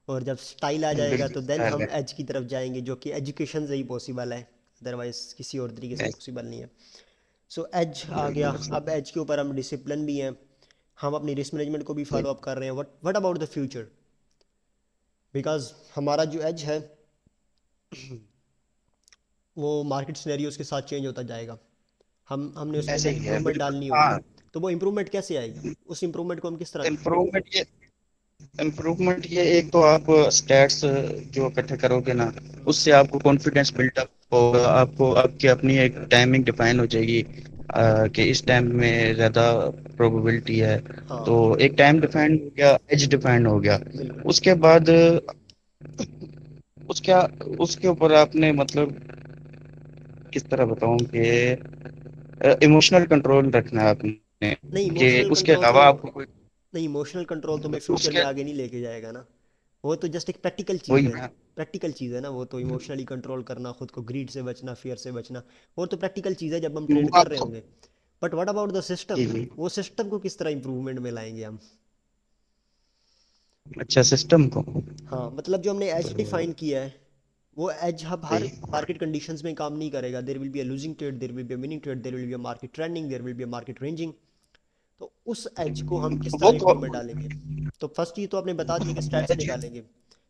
और जब स्टाइल आ जाएगा बिल्कुल तो देन सही हम एज की तरफ जाएंगे, जो कि एजुकेशन से ही पॉसिबल है, अदरवाइज किसी और तरीके से है। पॉसिबल नहीं है। सो एज आ गया। बिल्कुल सही। अब एज के ऊपर हम डिसिप्लिन भी हैं, हम अपनी रिस्क मैनेजमेंट को भी फॉलो अप कर रहे हैं। What about the future? Because हमारा जो एज है वो मार्केट सिनेरियोज के साथ चेंज होता जाएगा। हमने उसमें ऐसे भी ही है, इम्प्रूवमेंट बिल्कुल। डालनी होगी। हाँ, तो वो इम्प्रूवमेंट कैसे आएगी? उस इम्प्रूवमेंट को हम किस तरह? इम्प्रूवमेंट ये एक तो आप स्टैट्स जो इकट्ठे करोगे ना, उससे आपको कॉन्फिडेंस बिल्डअप होगा। आपको आपकी अपनी एक टाइमिंग डिफाइन हो जाएगी, कि इस टाइम में ज़्यादा प्रोबेबिलिटी है। हाँ तो एक टाइम डिफाइन हो गया, एज डिफाइन हो गया। बिल्कुल। उसके बाद उसके उसके ऊपर आपने मतलब किस तरह बताऊं कि इमोशनल कंट्रोल रखना है आपने, नहीं कि इमोशनल उसके कंट्रोल तो, अलावा आपको कोई नहीं इमोशनल कंट्रोल तो मैं फ्यूचर में उसके आगे नहीं लेके जाएगा ना। वो तो जस्ट एक प्रैक्टिकल चीज़ वही है। ना। प्रैक्टिकल चीज़ है ना वो तो, इमोशनली कंट्रोल करना खुद को, ग्रीड से बचना, फियर से बचना। वो तो प्रैक्टिकल चीज़ है जब हम ट्रेड कर रहे आपको होंगे। But what about the G system? जी। वो सिस्टम को किस तरह इम्प्रूवमेंट में लाएंगे हम? अच्छा, सिस्टम को हाँ मतलब जो हमने एज तो डिफाइन किया है, वो एज अब हर जी। मार्केट कंडीशंस में काम नहीं करेगा। There will be a losing trade, there will be a winning trade, there will be a market trending, there will be a market ranging. तो उस एज को हम किस वो तरह तो इम्प्रूवमेंट डालेंगे? तो फर्स्ट ये तो आपने बता दिया कि स्टैट्स एज निकालेंगे।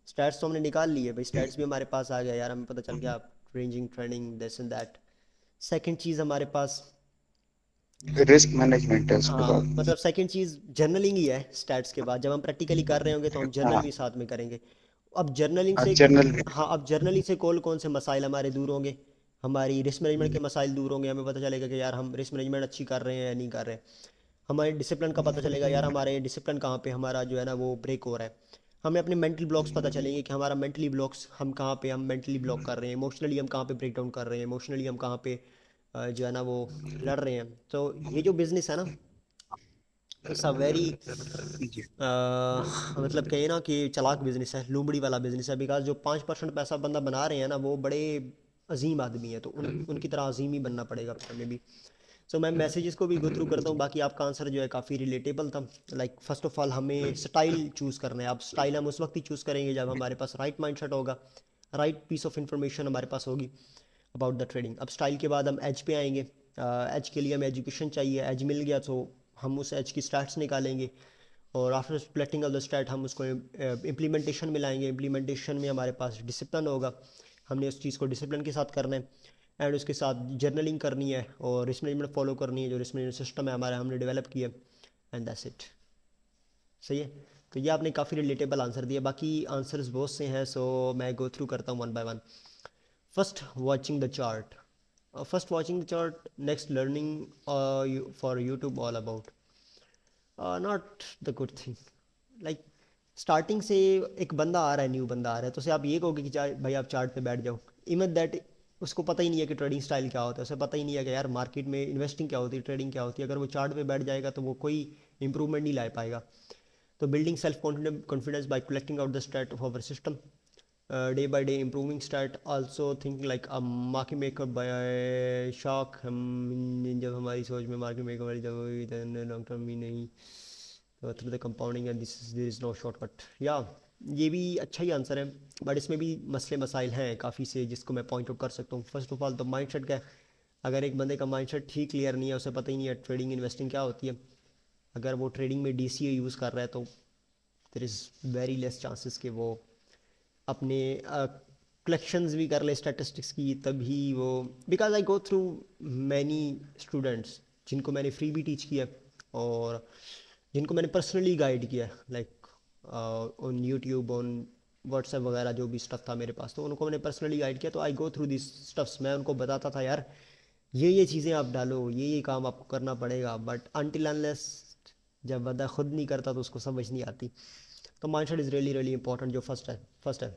स्टैट्स तो हमने निकाल लिए भाई, स्टैट्स भी हमारे पास आ गया यार, हमें पता चल गया ranging, trending, this and that. Second चीज़ हमारे पास, रिस्क मैनेजमेंट है उसके हाँ बाद। मतलब सेकंड चीज़ जर्नलिंग ही है। स्टैट्स के बाद जब हम प्रैक्टिकली कर रहे होंगे तो हम जर्नल हाँ, भी साथ में करेंगे। अब जर्नलिंग से, जर्नल। हाँ अब जर्नलिंग से कौन कौन से मसाइल हमारे दूर होंगे? हमारी रिस्क मैनेजमेंट के मसाइल दूर होंगे, हमें पता चलेगा कि यार हम रिस्क मैनेजमेंट अच्छी कर रहे हैं या नहीं कर रहे हैं। हमारे डिसिप्लिन का पता चलेगा यार, हमारे डिसिप्लिन कहाँ पे हमारा जो है ना वो ब्रेक हो रहा है। हमें अपने मेंटल ब्लॉक्स पता चलेंगे कि हमारा मेंटली ब्लॉक्स, हम कहाँ पे हम मेंटली ब्लॉक कर रहे हैं, इमोशनली हम कहाँ पे ब्रेक डाउन कर रहे हैं, इमोशनली हम कहाँ पे जो है ना वो लड़ रहे हैं। तो ये जो बिज़नेस है ना, इट्स अ वेरी जी मतलब कहे ना कि चालाक बिजनेस है, लूमड़ी वाला बिजनेस है। बिकॉज जो 5% पैसा बंदा बना रहे हैं ना, वो बड़े अजीम आदमी है, तो उनकी तरह अजीम ही बनना पड़ेगा फिर हमें भी। सो मैं मैसेजेस को भी गो थ्रू करता हूँ। बाकी आपका आंसर जो है काफ़ी रिलेटेबल था। लाइक फर्स्ट ऑफ ऑल हमें स्टाइल चूज़ करना है। अब स्टाइल हम उस वक्त ही चूज़ करेंगे जब हमारे पास राइट माइंडसेट होगा, राइट पीस ऑफ इंफॉर्मेशन हमारे पास होगी अबाउट द ट्रेडिंग। अब स्टाइल के बाद हम एज पे आएंगे। एज के लिए हमें एजुकेशन चाहिए, एज मिल गया तो हम उस एज की स्टैट्स निकालेंगे, और after splitting of the stat हम उसको इम्प्लीमेंटेशन में लाएंगे। इम्प्लीमेंटेशन में हमारे पास डिसिप्लिन होगा, हमने उस चीज़ को डिसिप्लिन के साथ करना है। एंड उसके साथ जर्नलिंग करनी है और रिस्क मैनेजमेंट फॉलो करनी है, जो रिस्क मैनेजमेंट सिस्टम है हमारा हमने डेवलप किया। And that's it. सही है। तो ये आपने काफ़ी रिलेटेबल आंसर दिया, बाकी आंसर्स बहुत से हैं, सो मैं गो थ्रू करता हूँ one by one. First watching the chart. First watching the chart, next learning for YouTube all about, not the good thing. Like starting से एक बंदा आ रहा है, न्यू बंदा आ रहा है, तो उसे आप ये कहोगे कि भाई आप चार्ट पे बैठ जाओ, इवन दैट उसको पता ही नहीं है कि ट्रेडिंग स्टाइल क्या होता है, उसे पता ही नहीं है कि यार मार्केट में इन्वेस्टिंग क्या होती है, ट्रेडिंग क्या होती है। अगर वो चार्ट पे बैठ जाएगा तो वो कोई इंप्रूवमेंट नहीं ला पाएगा। तो building self confidence by collecting out the state of our system, day by day improving state, also think like a market maker by shock. हम जब हमारी सोच में मार्केट मेकर वाली जब हुई लॉन्ग टर्म ही नहीं, तो through the compounding and this there is no shortcut. या ये भी अच्छा ही आंसर है, बट इसमें भी मसले मसाइल हैं काफ़ी से जिसको मैं पॉइंट आउट कर सकता हूँ। फर्स्ट ऑफ ऑल तो माइंडसेट का है। अगर एक बंदे का माइंडसेट ठीक क्लियर नहीं है, उसे पता ही नहीं है ट्रेडिंग इन्वेस्टिंग क्या होती है, अगर वो ट्रेडिंग में डीसीए यूज़ कर रहा है तो there is very less chances कि वो अपने कलेक्शंस भी कर ले स्टैटिस्टिक्स की, तभी वो। Because I go through many students जिनको मैंने फ्री भी टीच किया है और जिनको मैंने पर्सनली गाइड किया है, like on YouTube, on WhatsApp वगैरह जो भी स्टफ़ था मेरे पास, तो उनको मैंने पर्सनली गाइड किया। तो आई गो थ्रू दिस स्टफ्स, मैं उनको बताता था यार ये चीज़ें आप डालो, ये काम आपको करना पड़ेगा, बट अनटिल अनलेस जब बंदा खुद नहीं करता तो उसको समझ नहीं आती। तो mindset is really really important. जो फर्स्ट है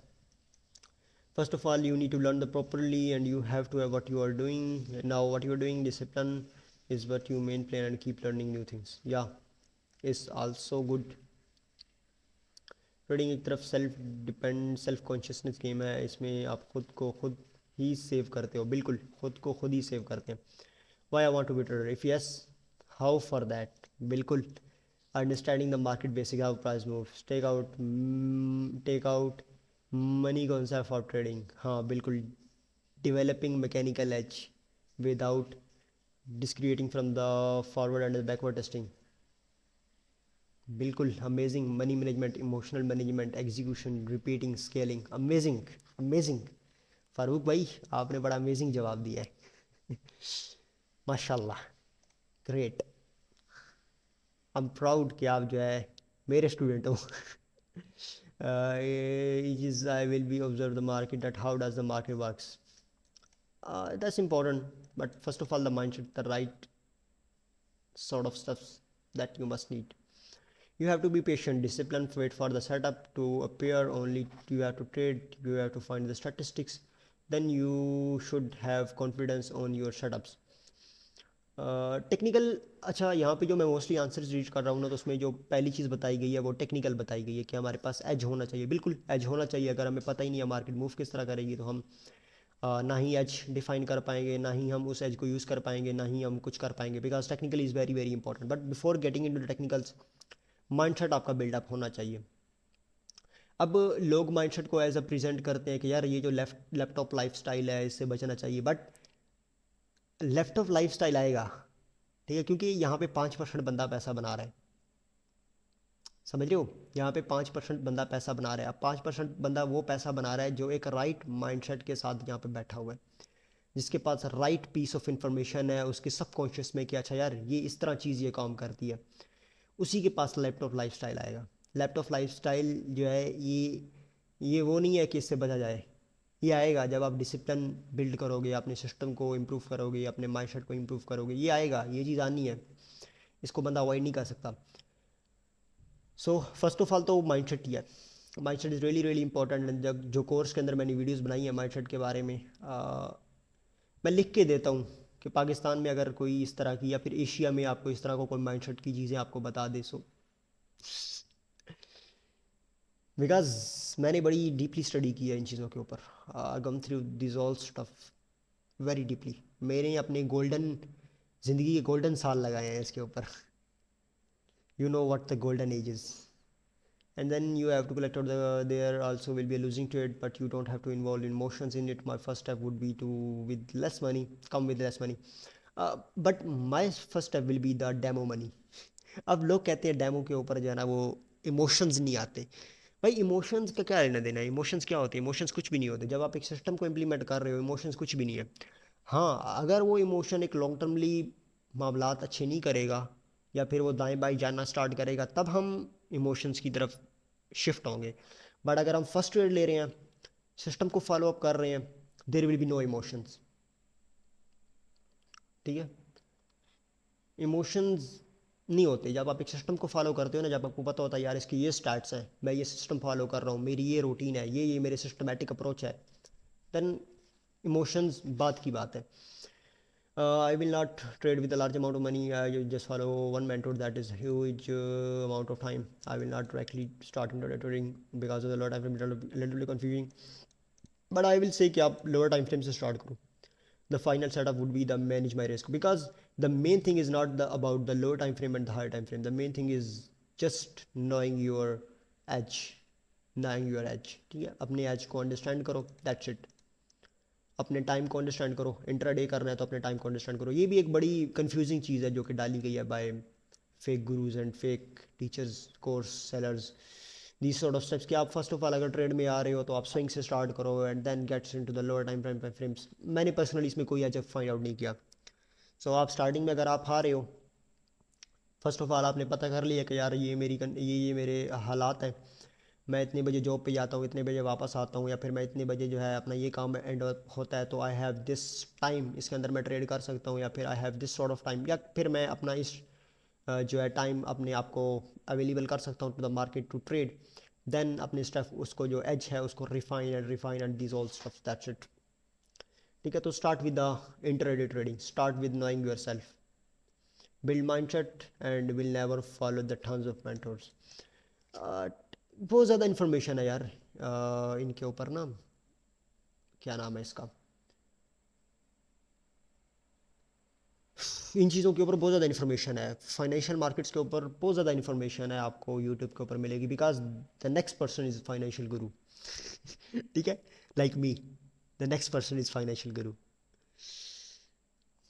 first of all you need to learn the properly and you have to have what you are doing now. What you are doing, discipline is what you main plan and keep learning new things. Yeah, is also good. Trading एक तरफ self consciousness game है, इसमें आप खुद को खुद ही save करते हो, बिल्कुल खुद को खुद ही सेव करते हैं। Why I want to be trader, if yes how for that, बिल्कुल understanding the market basic, how price move, take out money concept for trading, हाँ बिल्कुल। Developing mechanical edge without discrediting from the forward and the backward testing, बिल्कुल amazing. Money management, emotional management, execution, repeating, scaling, amazing amazing. Farooq भाई आपने बड़ा amazing जवाब दिया है माशाल्लाह, ग्रेट। आई एम प्राउड कि आप जो है मेरे स्टूडेंट हो is I will be observe the market that how does the market works, that's important, but first of all the mindset, the right sort of stuff that you must need. You have to be patient, disciplined, wait for the setup to appear, only you have to trade, you have to find the statistics, then you should have confidence on your setups. Technical, अच्छा यहाँ पे जो मैं mostly answers read कर रहा हूँ ना, तो उसमें जो पहली चीज़ बताई गई है वो टेक्निकल बताई गई है कि हमारे पास एज होना चाहिए, बिल्कुल एज होना चाहिए। अगर हमें पता ही नहीं है मार्केट मूव किस तरह करेगी तो हम ना ही एज डिफाइन कर पाएंगे, ना ही हम उस एज को यूज़ कर पाएंगे, ना ही हम कुछ कर पाएंगे, because technical is very very important. But before getting in to the technicals, mindset आपका बिल्डअप होना चाहिए। अब लोग माइंडसेट को एज अ प्रेजेंट करते हैं कि यार ये जो लैपटॉप लाइफ स्टाइल है इससे बचना चाहिए, बट लैपटॉप लाइफ स्टाइल आएगा, ठीक है, क्योंकि यहाँ पे 5% बंदा पैसा बना रहा है, समझ रहे हो, यहाँ पे 5% बंदा पैसा बना रहा है। अब 5% बंदा वो पैसा बना रहा है जो एक राइट माइंडसेट के साथ यहाँ पे बैठा हुआ है, जिसके पास राइट पीस ऑफ इंफॉर्मेशन है उसके सबकॉन्शियस में कि अच्छा यार ये इस तरह चीज़ ये काम करती है, उसी के पास लैपटॉप लाइफस्टाइल आएगा। लैपटॉप लाइफस्टाइल जो है ये वो नहीं है कि इससे बचा जाए, ये आएगा जब आप डिसिप्लिन बिल्ड करोगे, अपने सिस्टम को इम्प्रूव करोगे, अपने माइंडसेट को इम्प्रूव करोगे, ये आएगा, ये चीज़ आनी है, इसको बंदा अवॉइड नहीं कर सकता। सो फर्स्ट ऑफ ऑल तो माइंडसेट ही है, mindset is really really important. जब जो कोर्स के अंदर मैंने वीडियोस बनाई है माइंडसेट के बारे में, मैं लिख के देता हूँ कि पाकिस्तान में अगर कोई इस तरह की, या फिर एशिया में आपको इस तरह को कोई माइंडसेट की चीज़ें आपको बता दे, सो बिकॉज मैंने बड़ी डीपली स्टडी की है इन चीज़ों के ऊपर, गम through this all stuff very deeply. मैंने अपने ज़िंदगी के गोल्डन साल लगाए हैं इसके ऊपर, you know what the golden ages. And then you have to collect out there also will be a losing trade, but you don't have to involve emotions in it. My first step would be to with less money come with less money, but my first step will be the demo money. अब लोग कहते हैं demo के ऊपर जो है ना वो इमोशंस नहीं आते। भाई इमोशंस का क्या लेना देना है, इमोशंस क्या होते हैं, इमोशंस कुछ भी नहीं होते। जब आप एक सिस्टम को इम्प्लीमेंट कर रहे हो इमोशंस कुछ भी नहीं है। हाँ, अगर वो इमोशन एक लॉन्ग टर्मली मामलात अच्छे नहीं करेगा या फिर वो दाएं बाएं जाना स्टार्ट करेगा, तब हम इमोशंस की तरफ शिफ्ट होंगे। बट अगर हम फर्स्ट एड ले रहे हैं, सिस्टम को फॉलो अप कर रहे हैं, there will be no emotions, ठीक है। इमोशंस नहीं होते जब आप एक सिस्टम को फॉलो करते हो ना, जब आपको पता होता है यार इसकी ये स्टैट्स हैं, मैं ये सिस्टम फॉलो कर रहा हूँ, मेरी ये रूटीन है, ये मेरे सिस्टमेटिक अप्रोच है, देन इमोशंस बात की बात है. I will not trade with a large amount of money. I just follow one mentor that is huge amount of time. I will not directly start into trading because of the lower time frame, little bit confusing. But I will say कि आप lower time frame से start करो. The final setup would be the manage my risk, because the main thing is not about the lower time frame and the higher time frame. The main thing is just knowing your edge. Knowing your edge. ठीक है, अपने edge को understand करो. That's it. अपने time को understand करो. Intraday करना है तो अपने टाइम को अंडरस्टैंड करो. ये भी एक बड़ी कंफ्यूजिंग चीज़ है जो कि डाली गई है by fake gurus and fake teachers, course sellers, these sort of steps कि आप फर्स्ट ऑफ ऑल अगर ट्रेड में आ रहे हो तो आप स्विंग से स्टार्ट करो and then gets into the lower time frames. मैंने पर्सनली इसमें कोई एज फाइंड आउट नहीं किया. सो आप स्टार्टिंग में अगर आप हार रहे हो, फर्स्ट ऑफ ऑल आपने पता कर लिया कि यार ये मेरे हालात हैं. मैं इतने बजे जॉब पे जाता हूँ, इतने बजे वापस आता हूँ, या फिर मैं इतने बजे जो है अपना ये काम एंड होता है तो आई हैव दिस टाइम, इसके अंदर मैं ट्रेड कर सकता हूँ, या फिर I have this sort of time, या फिर मैं अपना इस जो है टाइम अपने आप को अवेलेबल कर सकता हूँ to the market to trade. Then अपने स्टफ उसको जो एज है उसको refine and this all stuff. That's it. ठीक है, तो start with the intraday trading. Start with knowing your self. Build mindset and will never follow the tons of mentors. बहुत ज़्यादा इन्फॉर्मेशन है यार इनके ऊपर ना. क्या नाम है इसका, इन चीज़ों के ऊपर बहुत ज़्यादा इन्फॉर्मेशन है. फाइनेंशियल मार्केट्स के ऊपर बहुत ज़्यादा इन्फॉर्मेशन है आपको यूट्यूब के ऊपर मिलेगी, because the next person is financial गुरु. ठीक है, like me, the next person is financial गुरु.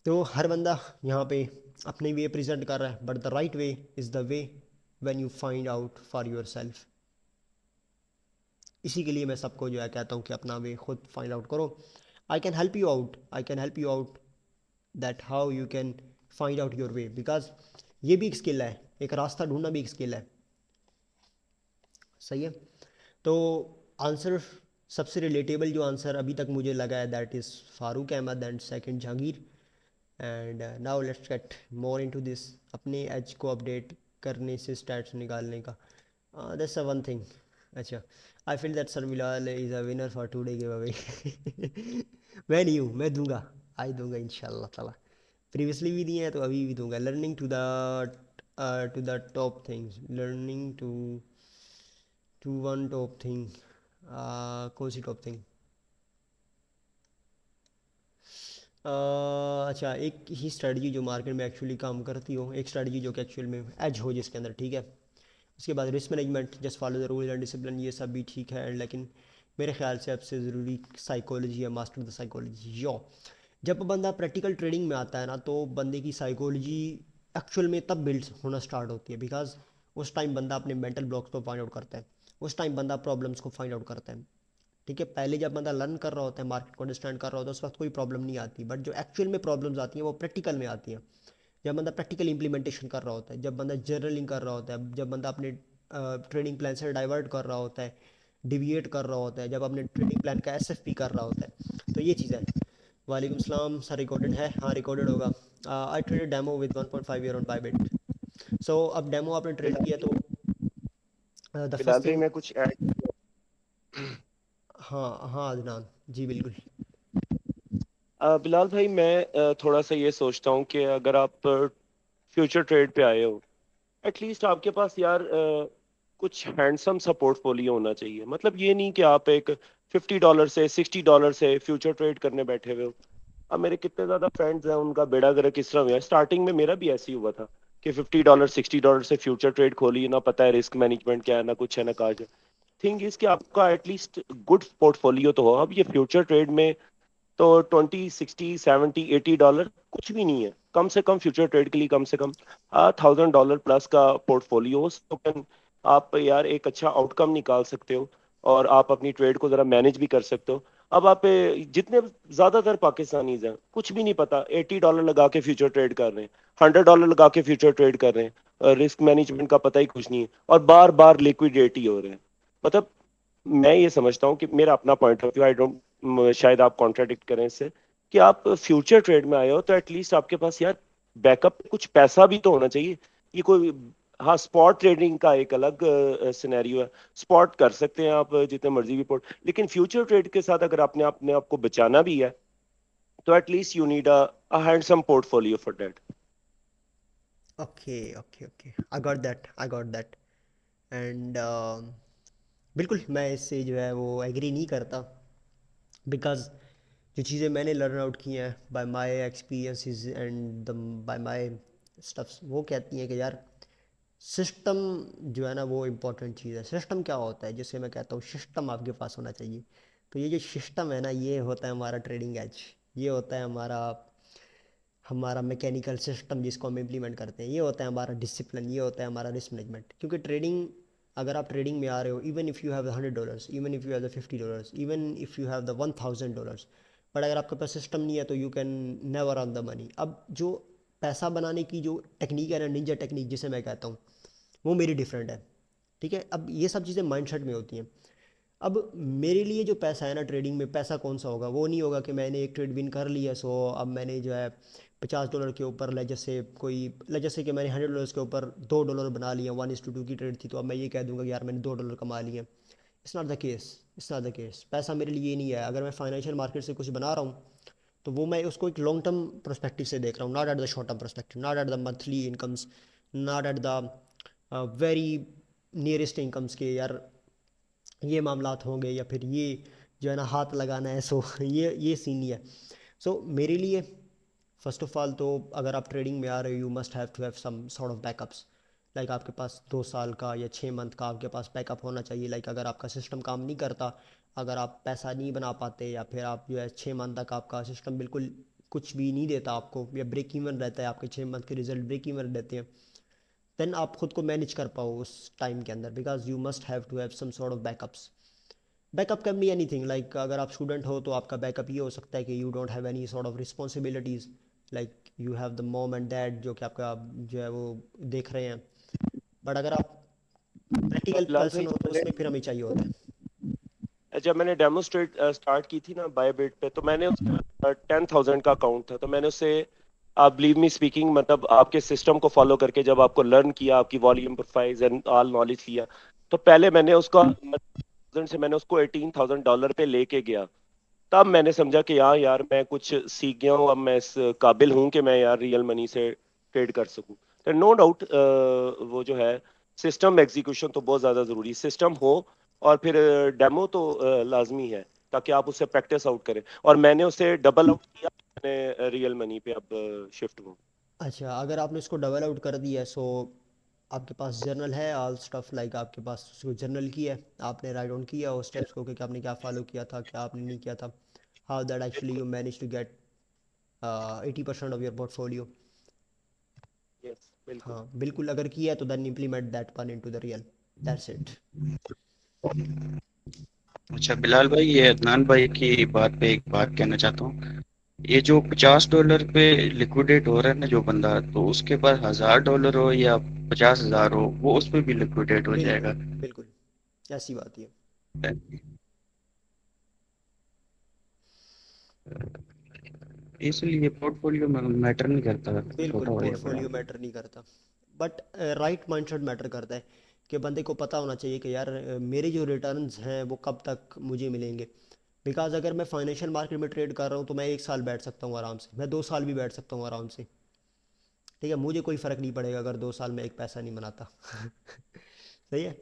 तो हर बंदा यहाँ पे अपने वे प्रेजेंट कर रहा है, but the right way is the way when you find out for your self. इसी के लिए मैं सबको जो है कहता हूँ कि अपना वे खुद फाइंड आउट करो. I can help you out, I can help you out that how you can find out your way, because ये भी एक स्किल है, एक रास्ता ढूंढना भी एक स्किल है. सही है. तो आंसर, सबसे रिलेटेबल जो आंसर अभी तक मुझे लगा है that is Farooq Ahmed and second Jahangir. And now let's get more into this. अपने एज को अपडेट करने से स्टैट्स निकालने का, दैट्स अ वन थिंग. अच्छा, I feel that sir Bilal is a winner for today give away. मैं नहीं हूँ, मैं दूंगा, आई दूंगा इंशाल्लाह ताला. प्रीवियसली भी दिए हैं तो अभी भी दूंगा. Learning to the top things, learning to one top thing. कौन सी टॉप थिंग? अच्छा, एक ही स्ट्रेटजी जो मार्केट में एक्चुअली काम करती हो, एक स्ट्रेटजी जो कि एक्चुअल में एज हो जिसके अंदर. ठीक है, उसके बाद risk management, just follow the rule and discipline, ये सब भी ठीक है. लेकिन मेरे ख्याल से सबसे ज़रूरी साइकोलॉजी है, मास्टर द साइकोलॉजी. यो, जब बंदा प्रैक्टिकल ट्रेडिंग में आता है ना तो बंदे की साइकोलॉजी एक्चुअल में तब बिल्ड होना स्टार्ट होती है, बिकॉज उस टाइम बंदा अपने मेंटल ब्लॉक्स को फाइंड आउट करता है, उस टाइम बंदा प्रॉब्लम्स को फाइंड आउट करता है. ठीक है, पहले जब बंदा लर्न कर रहा होता है, मार्केट को अंडरस्टैंड कर रहा होता है, उस वक्त कोई प्रॉब्लम नहीं आती. बट जो एक्चुअल में प्रॉब्लम्स आती हैं वो प्रैक्टिकल में आती हैं, जब बंदा प्रैक्टिकल इंप्लीमेंटेशन कर रहा होता है, जब बंदा जर्नलिंग कर रहा होता है, जब बंदा अपने ट्रेडिंग प्लान से डाइवर्ट कर रहा होता है, डिविएट कर रहा होता है, जब अपने ट्रेडिंग प्लान का एसएफपी कर रहा होता है. तो ये चीज़ है. वालेकुम सलाम सर, रिकॉर्डेड है? हाँ, रिकॉर्डेड होगा. I traded demo with 1.5 year on Bybit. So अब डेमो आपने ट्रेड किया तो द बिलाल फर्स्ट भाई थिंग. मैं कुछ ऐड हाँ हाँ अदनान जी, बिल्कुल. बिलाल भाई मैं थोड़ा सा ये सोचता हूँ कि अगर आप फ्यूचर ट्रेड पे आए हो, एटलीस्ट आपके पास यार कुछ हैंडसम सा पोर्टफोलियो होना चाहिए. मतलब ये नहीं कि आप एक $50 से $60 से फ्यूचर ट्रेड करने बैठे हुए हो. अब मेरे कितने ज्यादा फ्रेंड्स हैं, उनका बेड़ा गर्क किस तरह हुआ है. स्टार्टिंग में मेरा भी ऐसे ही हुआ था कि $50 $60 से फ्यूचर ट्रेड खोली, ना पता है रिस्क मैनेजमेंट क्या है, ना कुछ है ना काज है. थिंग इज कि आपका एटलीस्ट गुड पोर्टफोलियो तो हो. अब ये फ्यूचर ट्रेड में तो 20 60 70 80 डॉलर कुछ भी नहीं है. कम से कम फ्यूचर ट्रेड के लिए कम से कम $1000 प्लस का पोर्टफोलियो, तो कैन आप यार एक अच्छा आउटकम निकाल सकते हो और आप अपनी ट्रेड को जरा मैनेज भी कर सकते हो. अब आप जितने ज्यादातर पाकिस्तानीज हैं कुछ भी नहीं पता, $80 लगा के फ्यूचर ट्रेड कर रहे हैं, $100 लगा के फ्यूचर ट्रेड कर रहे हैं, रिस्क मैनेजमेंट का पता ही कुछ नहीं है और बार बार लिक्विडेट ही हो रहे हैं. मतलब मैं ये समझता हूँ कि मेरा अपना point of view, I don't, शायद आप कॉन्ट्राडिक्ट करें इससे, कि आप फ्यूचर ट्रेड में आए हो तो एटलीस्ट आपके पास यार बैकअप कुछ पैसा भी तो होना चाहिए. ये कोई, हाँ स्पॉट ट्रेडिंग का एक अलग सिनेरियो है, स्पॉट कर सकते हैं आप जितने मर्जी भी पोर्ट, लेकिन फ्यूचर ट्रेड के साथ अगर आपने अपने आप को बचाना भी है तो at least you need a handsome portfolio for that. Okay okay okay, I got that. And बिल्कुल मैं इससे जो है वो एग्री नहीं करता, बिकॉज जो चीज़ें मैंने लर्न आउट की हैं by my experiences and the by my stuffs, वो कहती हैं कि यार सिस्टम जो है ना वो इम्पोर्टेंट चीज़ है। सिस्टम क्या होता है, जैसे मैं कहता हूँ सिस्टम आपके पास होना चाहिए। तो ये जो सिस्टम है ना, ये होता है हमारा ट्रेडिंग एज, ये होता है हमारा हमारा मैकेनिकल सिस्टम जिसको हम इम्प्लीमेंट करते हैं, ये होता है हमारा डिसिप्लिन, ये होता है हमारा रिस्क मैनेजमेंट। क्योंकि ट्रेडिंग, अगर आप ट्रेडिंग में आ रहे हो, even if you have $100, even if you have $50, even if you have the $1000, but अगर आपके पास सिस्टम नहीं है तो you can never earn the money. अब जो पैसा बनाने की जो टेक्निक है ना, निंजा टेक्निक जिसे मैं कहता हूँ, वो मेरी डिफरेंट है। ठीक है, अब ये सब चीज़ें माइंडसेट में होती हैं। अब मेरे लिए जो पैसा है ना ट्रेडिंग में, पैसा कौन सा होगा, वो नहीं होगा कि मैंने एक ट्रेड विन कर लिया, सो अब मैंने जो है $50 के ऊपर जैसे कि मैंने $100 के ऊपर $2 बना लिया, 1:2 की ट्रेड थी, तो अब मैं ये कह दूंगा कि यार मैंने $2 कमा लिए। It's not the case, it's not the case. पैसा मेरे लिए ये नहीं है। अगर मैं फाइनेंशियल मार्केट से कुछ बना रहा हूँ तो वो मैं उसको एक लॉन्ग टर्म प्रोस्पेक्टिव से देख रहा हूँ, not at the short term prospective, not at the monthly incomes, not at the very nearest incomes के यार ये मामलात होंगे, या फिर ये जो है ना हाथ लगाना है, सो ये सीन नहीं है। सो मेरे लिए फर्स्ट ऑफ ऑल तो अगर आप ट्रेडिंग में आ रहे हो, you must have to have some sort of backups. Like आपके पास 2 साल का या 6 मंथ का आपके पास बैकअप होना चाहिए। लाइक अगर आपका सिस्टम काम नहीं करता, अगर आप पैसा नहीं बना पाते, या फिर आप जो है 6 मंथ तक आपका सिस्टम बिल्कुल कुछ भी नहीं देता आपको, या ब्रेक इवन रहता है, आपके 6 मंथ के रिजल्ट ब्रेक इवन रहते हैं, देन आप खुद को मैनेज कर पाओ उस टाइम के अंदर, because you must have to have some sort of backups. Backup can be anything, like अगर आप स्टूडेंट हो तो आपका बैकअप ये हो सकता है कि you don't have any sort of responsibilities, like you have the mom and dad जो कि आपका जो है वो देख रहे हैं। बट अगर आप प्रैक्टिकल बिलाल भाई, पर्सन हो तो उसमें फिर हमें चाहिए होता है। जब मैंने डेमोस्ट्रेट स्टार्ट की थी ना बायबिट पे, तो मैंने उसका 10,000 का अकाउंट था, तो मैंने उससे, आप बिलीव मी स्पीकिंग, मतलब आपके सिस्टम को फॉलो करके जब आपको लर्न किया, आपकी volume profiles and all knowledge लिया, तो पहले मैंने उसका से मैंने उसको $18,000 पे लेके गया। तब मैंने समझा कि हाँ यार, मैं कुछ सीख गया हूँ, अब मैं इस काबिल हूँ कि मैं यार रियल मनी से ट्रेड कर सकूँ। तो नो डाउट वो जो है सिस्टम एग्जीक्यूशन तो बहुत ज़्यादा ज़रूरी, सिस्टम हो, और फिर डेमो तो लाजमी है, ताकि आप उससे प्रैक्टिस आउट करें। और मैंने उसे डबल आउट किया, मैंने रियल मनी पे अब शिफ्ट हूँ। अच्छा, अगर आपने इसको डबल आउट कर दिया है, सो आपके पास जर्नल है, ऑल स्टफ, लाइक आपके पास उसको जर्नल की है, आपने राइट डाउन किया उस स्टेप्स को कि आपने क्या फॉलो किया था, क्या आपने नहीं किया था, हाउ दैट एक्चुअली बिल्कुल। You manage to get 80% of your portfolio. Yes, बिल्कुल। हाँ बिल्कुल, अगर किया है तो then implement that one into the real, that's it. अच्छा बिलाल भाई, ये अदनान भाई की बात पे एक बात कहना चाहता हूँ। ये जो $50 पे लिक्विडेट हो रहा है ना जो बंदा, तो उसके पास $1000 हो या 50,000 हो, वो उस पे भी लिक्विडेट हो बिल्कुल जाएगा। बिल्कुल, ऐसी बात ही है। इसलिए पोर्टफोलियो में मैटर नहीं करता बिल्कुल छोटा हो या बड़ा। पोर्टफोलियो मैटर नहीं करता, बट राइट माइंडसेट मैटर करता है। कि बंदे को पता होना चाहिए कि यार मेरे जो रिटर्न्स हैं वो कब तक मुझे मिलेंगे। बिकॉज अगर मैं फाइनेंशियल मार्केट में ट्रेड कर रहा हूँ तो मैं 1 साल बैठ सकता हूँ आराम से, मैं 2 साल भी बैठ सकता हूँ आराम से। ठीक है, मुझे कोई फ़र्क नहीं पड़ेगा अगर 2 साल में एक पैसा नहीं बनाता। सही है।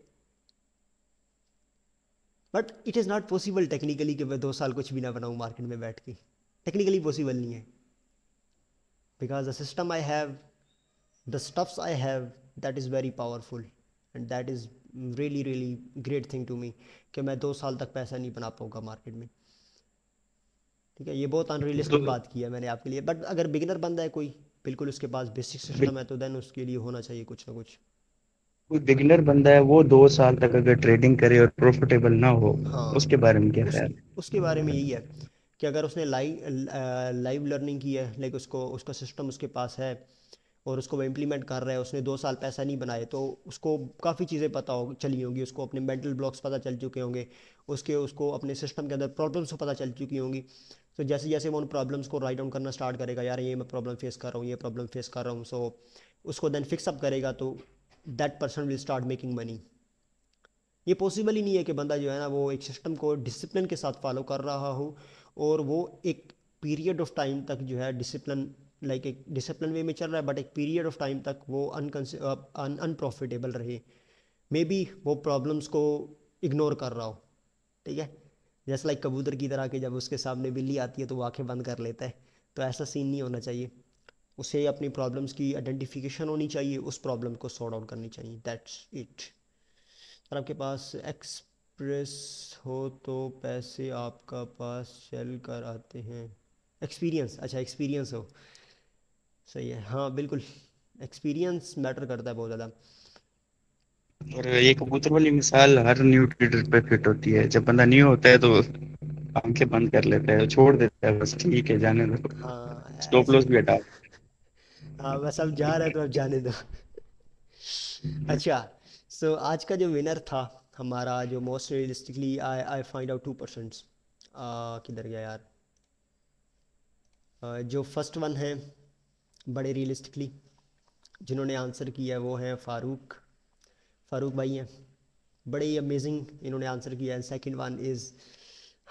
But it is not possible technically कि मैं 2 साल कुछ भी ना बनाऊँ मार्केट में बैठ के। टेक्निकली पॉसिबल नहीं है, because the system I have, the stuffs I have, that is very powerful, and that is really really great thing to me कि मैं 2 साल तक पैसा नहीं बना पाऊंगा मार्केट में। ठीक है, ये बहुत तो अनरियलिस्टिक बात की है मैंने आपके लिए, बट अगर बिगिनर बंदा है कोई, बिल्कुल उसके पास बेसिक सिस्टम है, तो देन उसके लिए होना चाहिए कुछ ना कुछ। कोई बिगिनर बंदा है, वो 2 साल तक अगर ट्रेडिंग करे और प्रॉफिटेबल ना हो, हाँ, उसके बारे में क्या उस ख्याल उसके बारे में यही है कि अगर उसने लाइव लर्निंग की है, लाइक उसको उसका सिस्टम उसके पास है और उसको वो इम्प्लीमेंट कर रहा है, उसने 2 साल पैसा नहीं बनाए, तो उसको काफ़ी चीज़ें पता हो चली होंगी, उसको अपने मेंटल ब्लॉक्स पता चल चुके होंगे, उसको अपने सिस्टम के अंदर प्रॉब्लम्स पता चल चुकी होंगी। तो जैसे जैसे वो उन प्रॉब्लम्स को राइट डाउन करना स्टार्ट करेगा, यार ये मैं प्रॉब्लम फेस कर रहा हूँ, ये प्रॉब्लम फेस कर रहा हूँ, सो उसको देन फिक्स अप करेगा, तो that person will start making money. ये पॉसिबल ही नहीं है कि बंदा जो है ना वो एक सिस्टम को डिसिप्लिन के साथ फॉलो कर रहा हो और वो एक पीरियड ऑफ टाइम तक जो है डिसिप्लिन, लाइक एक डिसिप्लिन वे में चल रहा है, बट एक पीरियड ऑफ टाइम तक वो अनप्रॉफिटेबल रहे, मे बी वो प्रॉब्लम्स को इग्नोर कर रहा हो, ठीक है। जैसे लाइक कबूतर की तरह कि जब उसके सामने बिल्ली आती है तो वो आंखें बंद कर लेता है, तो ऐसा सीन नहीं होना चाहिए। उसे अपनी प्रॉब्लम्स की आइडेंटिफिकेशन होनी चाहिए, उस प्रॉब्लम को सॉर्ट आउट करनी चाहिए, दैट्स इट। अगर आपके पास एक्सप्रेस हो तो पैसे आपका पास चल कर आते हैं। एक्सपीरियंस, अच्छा एक्सपीरियंस हो, सही है, हाँ बिल्कुल, एक्सपीरियंस मैटर करता है बहुत ज़्यादा। और ये कबूतर वाली मिसाल हर न्यू ट्रेडर पे फिट होती है। जब बंदा न्यू होता है तो आंखें बंद कर लेता है, छोड़ देता है, बस ठीक है जाने दो, हाँ स्टॉप ऐसे, लॉस भी हटा। हाँ बस अब जा रहा है तो अब जाने दो। अच्छा, सो आज का जो विनर था हमारा, जो most realistically I I find out 2%, किधर गया यार, जो फर्स्ट वन है बड़े रियलिस्टिकली जिन्होंने आंसर किया है वो हैं फारूक, फारूक भाई हैं, बड़े ही अमेजिंग इन्होंने आंसर किया है। सेकंड वन इज़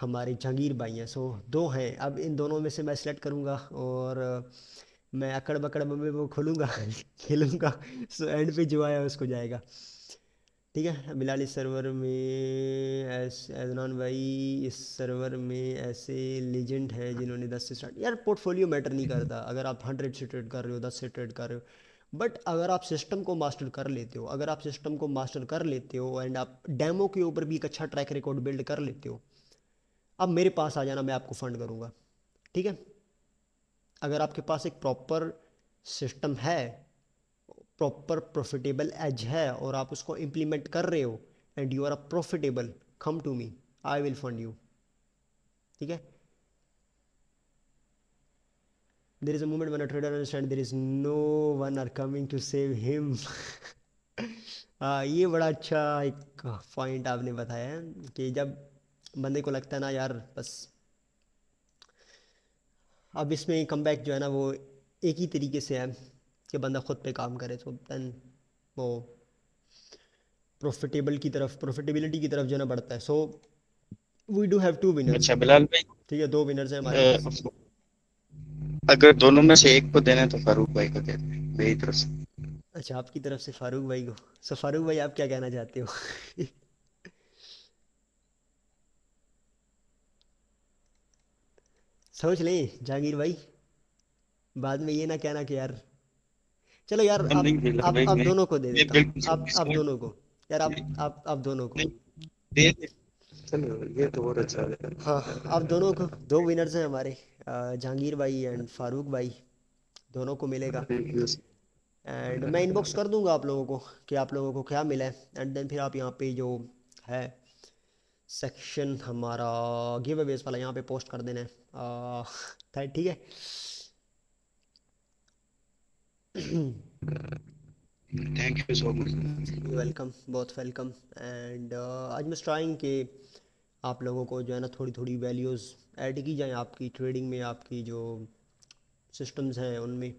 हमारे जहांगीर भाई हैं। सो दो हैं, अब इन दोनों में से मैं सेलेक्ट करूँगा और मैं अकड़ बकड़ में वो खोलूँगा खेलूँगा। सो एंड पे जो आया उसको जाएगा, ठीक है। बिलाल, इस सर्वर में एदनान भाई, इस सर्वर में ऐसे लेजेंड हैं जिन्होंने 10 से स्टार्ट, यार पोर्टफोलियो मैटर नहीं करता, अगर आप 100 से ट्रेड कर रहे हो, 10 से ट्रेड कर रहे हो, बट अगर आप सिस्टम को मास्टर कर लेते हो, अगर आप सिस्टम को मास्टर कर लेते हो एंड आप डेमो के ऊपर भी एक अच्छा ट्रैक रिकॉर्ड बिल्ड कर लेते हो, अब मेरे पास आ जाना, मैं आपको फंड करूँगा, ठीक है। अगर आपके पास एक प्रॉपर सिस्टम है, प्रॉपर प्रॉफिटेबल एज है और आप उसको इम्प्लीमेंट कर रहे हो and you are a profitable, come to me, I will fund you, ठीक है। There is a moment when a trader understand there is no one are coming to save him. हाँ, ये बड़ा अच्छा एक पॉइंट आपने बताया है कि जब बंदे को लगता है ना यार बस अब इसमें कम बैक जो है ना वो एक ही तरीके से है कि बंदा खुद पे काम करे, तो देन वो प्रॉफिटेबल की तरफ, प्रॉफिटेबिलिटी की तरफ जो है ना बढ़ता है। So we do have two winners, अच्छा बिलाल भाई, ठीक है, दो विनर्स हैं हमारे पास। अ, अगर दोनों में से एक को देना है तो फारूक भाई को दे दें मेरी तरफ से। अच्छा, आपकी तरफ से फारूक भाई को, सो फारूक भाई आप क्या कहना चाहते हो? सोच लें जहांगीर भाई, बाद में ये ना कहना कि यार, चलो यार नहीं बिलाल भाई, आप दोनों को दे मैं देता हूँ, बिल्कुल आप डिस्काउंट दोनों को, यार आप दोनों को, नहीं दे दे। चलो ये तो बहुत अच्छा है। हाँ आप दोनों को, दो विनर्स हैं हमारे, जहांगीर भाई एंड फारूक भाई, दोनों को मिलेगा। एंड मैं इनबॉक्स कर दूंगा आप लोगों को कि आप लोगों को क्या मिला है, एंड देन फिर आप यहाँ पे जो है सेक्शन हमारा गिव अवेज वाला यहाँ पे पोस्ट कर देना है, ठीक है। Thank you so much. You welcome, बहुत वेलकम। एंड आज मैं ट्राइंग कि आप लोगों को जो है ना थोड़ी थोड़ी वैल्यूज़ ऐड की जाए आपकी ट्रेडिंग में, आपकी जो सिस्टम्स हैं उनमें,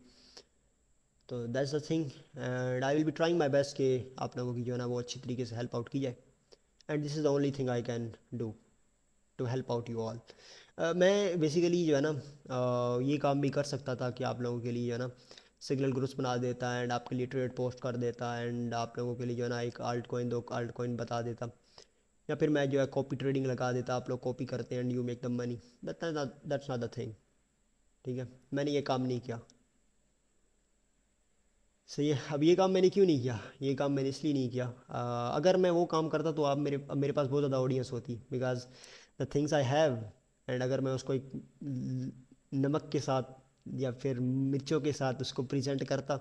तो that's the thing. And I will be trying my best कि आप लोगों की जो है ना वो अच्छी तरीके से हेल्प आउट की जाए, and this is the only thing I can do to help out you all. मैं बेसिकली जो है ना ये काम भी कर सकता था कि आप लोगों के लिए जो है ना सिग्नल ग्रुप्स बना देता एंड आपके लिए ट्रेड पोस्ट कर देता एंड आप लोगों के लिए जो है ना एक आल्ट कॉइन, दो आल्ट कॉइन बता देता, या फिर मैं जो है कॉपी ट्रेडिंग लगा देता, आप लोग कॉपी करते हैं and you make the money, that's not the thing, ठीक है। मैंने ये काम नहीं किया, सही है। अब ये काम मैंने क्यों नहीं किया, ये काम मैंने इसलिए नहीं किया, अगर मैं वो काम करता तो अब मेरे पास बहुत ज़्यादा ऑडियंस होती, because the things I have, and अगर मैं उसको एक नमक के साथ या फिर मिर्चों के साथ उसको प्रेजेंट करता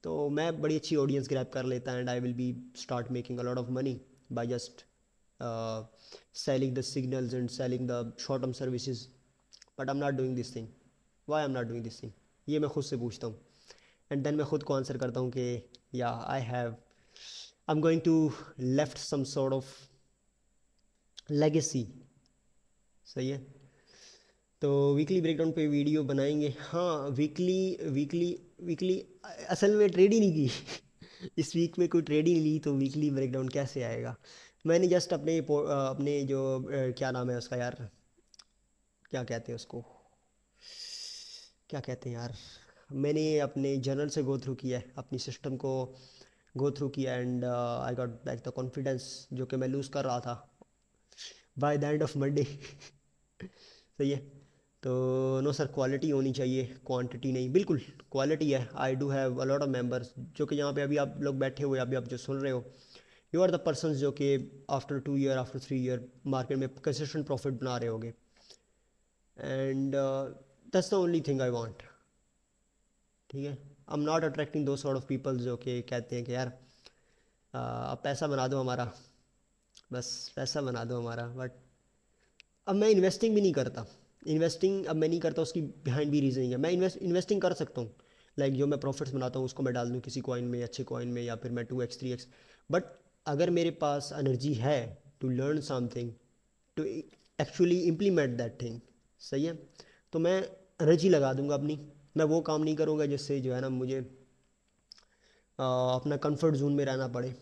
तो मैं बड़ी अच्छी ऑडियंस ग्रैब कर लेता and I will be start making a lot of money by just selling the signals and selling the short term services, but I'm not doing this thing. Why I'm not doing this thing? ये मैं खुद से पूछता हूँ and then मैं खुद को answer करता हूँ कि या I am going to left some sort of legacy, सही है। तो वीकली ब्रेकडाउन पे वीडियो बनाएंगे, हाँ वीकली, वीकली वीकली असल में ट्रेड ही नहीं की। इस वीक में कोई ट्रेड ही नहीं ली तो वीकली ब्रेकडाउन कैसे आएगा। मैंने जस्ट अपने जो क्या नाम है उसका यार, क्या कहते हैं उसको, क्या कहते हैं यार, मैंने अपने जर्नल से गो थ्रू किया है, अपनी सिस्टम को गो थ्रू किया, and I got back the confidence जो कि मैं लूज़ कर रहा था by the end of Monday. सही है। तो नो सर, क्वालिटी होनी चाहिए, क्वांटिटी नहीं। बिल्कुल क्वालिटी है। आई do have a lot of members जो कि यहाँ पे अभी आप लोग बैठे हुए, अभी आप जो सुन रहे हो, यू आर द पर्सन जो कि after 2 year, after 3 year market में कंसिस्टेंट प्रॉफिट बना रहे होगे, and that's the only thing I want. ठीक है। आई एम नॉट अट्रैक्टिंग दो सॉर्ट ऑफ पीपल जो कि कहते हैं कि यार अब पैसा बना दो हमारा, बस पैसा बना दो हमारा। बट अब मैं इन्वेस्टिंग भी नहीं करता। इन्वेस्टिंग अब मैं नहीं करता, उसकी बिहाइंड भी रीजनिंग है। मैं इन्वेस्टिंग कर सकता हूँ, लाइक जो मैं प्रॉफिट्स बनाता हूँ उसको मैं डाल दूँ किसी कॉइन में, अच्छे कॉइन में, या फिर मैं 2x 3x। बट अगर मेरे पास एनर्जी है to learn something, to actually implement that thing, सही है, तो मैं एनर्जी लगा दूंगा अपनी। मैं वो काम नहीं करूँगा जिससे जो है ना मुझे अपना कंफर्ट जोन में रहना पड़े।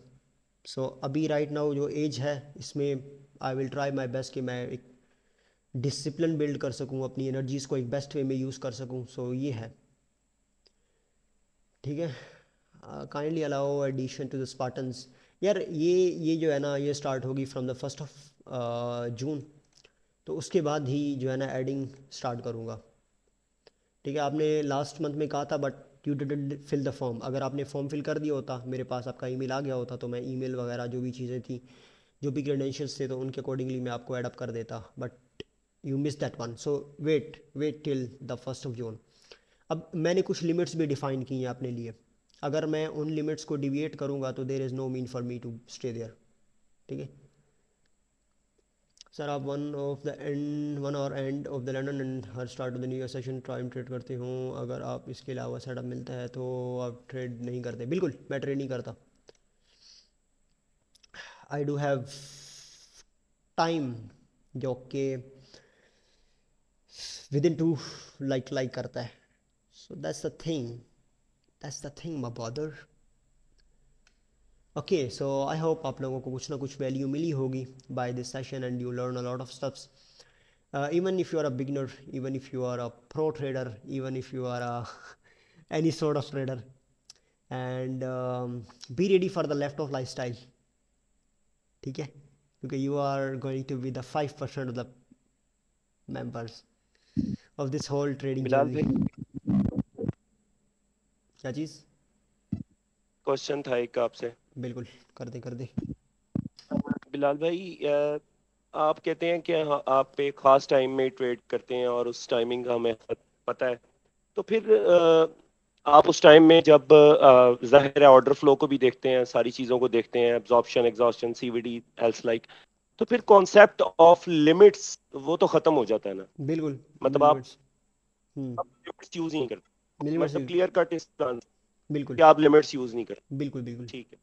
सो अभी राइट नाउ जो एज है इसमें I will try my best कि मैं एक डिसिप्लिन बिल्ड कर सकूँ, अपनी एनर्जीज़ को एक बेस्ट वे में यूज़ कर सकूँ। सो ये है। ठीक है। Kindly allow addition to the Spartans. यार ये जो है ना, ये स्टार्ट होगी फ्रॉम द 1 जून, तो उसके बाद ही जो है ना एडिंग स्टार्ट करूँगा। ठीक है। आपने लास्ट मंथ में कहा था but you didn't fill the form. अगर आपने फॉर्म फिल कर दिया होता, मेरे पास आपका ईमेल आ गया होता, तो मैं ईमेल वगैरह जो भी चीज़ें थी, जो भी क्रेडेंशियल्स थे, तो उनके अकॉर्डिंगली मैं आपको ऐड अप कर देता। But you miss that one. So wait till the 1 June. अब मैंने कुछ लिमिट्स भी डिफाइन की हैं अपने लिए। अगर मैं उन लिमिट्स को डिविएट करूँगा तो there is no mean for me to stay there. ठीक है। सर आप 1 और end of the London and her start of the new year session time trade करते हो? अगर आप इसके अलावा सेटअप मिलता है तो आप ट्रेड नहीं करते? बिल्कुल मैं ट्रेड नहीं करता। आई डू हैव टाइम जो कि विद इन टू लाइक करता है। So that's the thing my brother. Okay, so I hope आप लोगों को कुछ ना कुछ वैल्यू मिली होगी by this session, and you learn a lot of stuffs. Even if you are a beginner, even if you are a pro trader, even if you are a any sort of trader, and be ready for the left of lifestyle. ठीक है, क्योंकि you are going to be the 5% of the members of this whole trading Bilal journey. भाई, क्या चीज़? Question था एक आपसे। बिल्कुल, कर दे। बिलाल भाई, आप कहते हैं कि आप एक खास टाइम में ट्रेड करते हैं और उस टाइमिंग का हमें पता है, तो फिर आप उस टाइम में जब जाहिर है ऑर्डर फ्लो को भी देखते हैं, सारी चीज़ों को देखते हैं, absorption, exhaustion, CVD, else like, तो फिर कॉन्सेप्ट ऑफ लिमिट्स वो तो खत्म हो जाता है ना। बिल्कुल मतलब आप लिमिट्स। लिमिट्स यूज नहीं करते, लिमिट्स मतलब क्लियर कट इस कि बिल्कुल आप लिमिट्स यूज नहीं करते। बिल्कुल बिल्कुल ठीक है।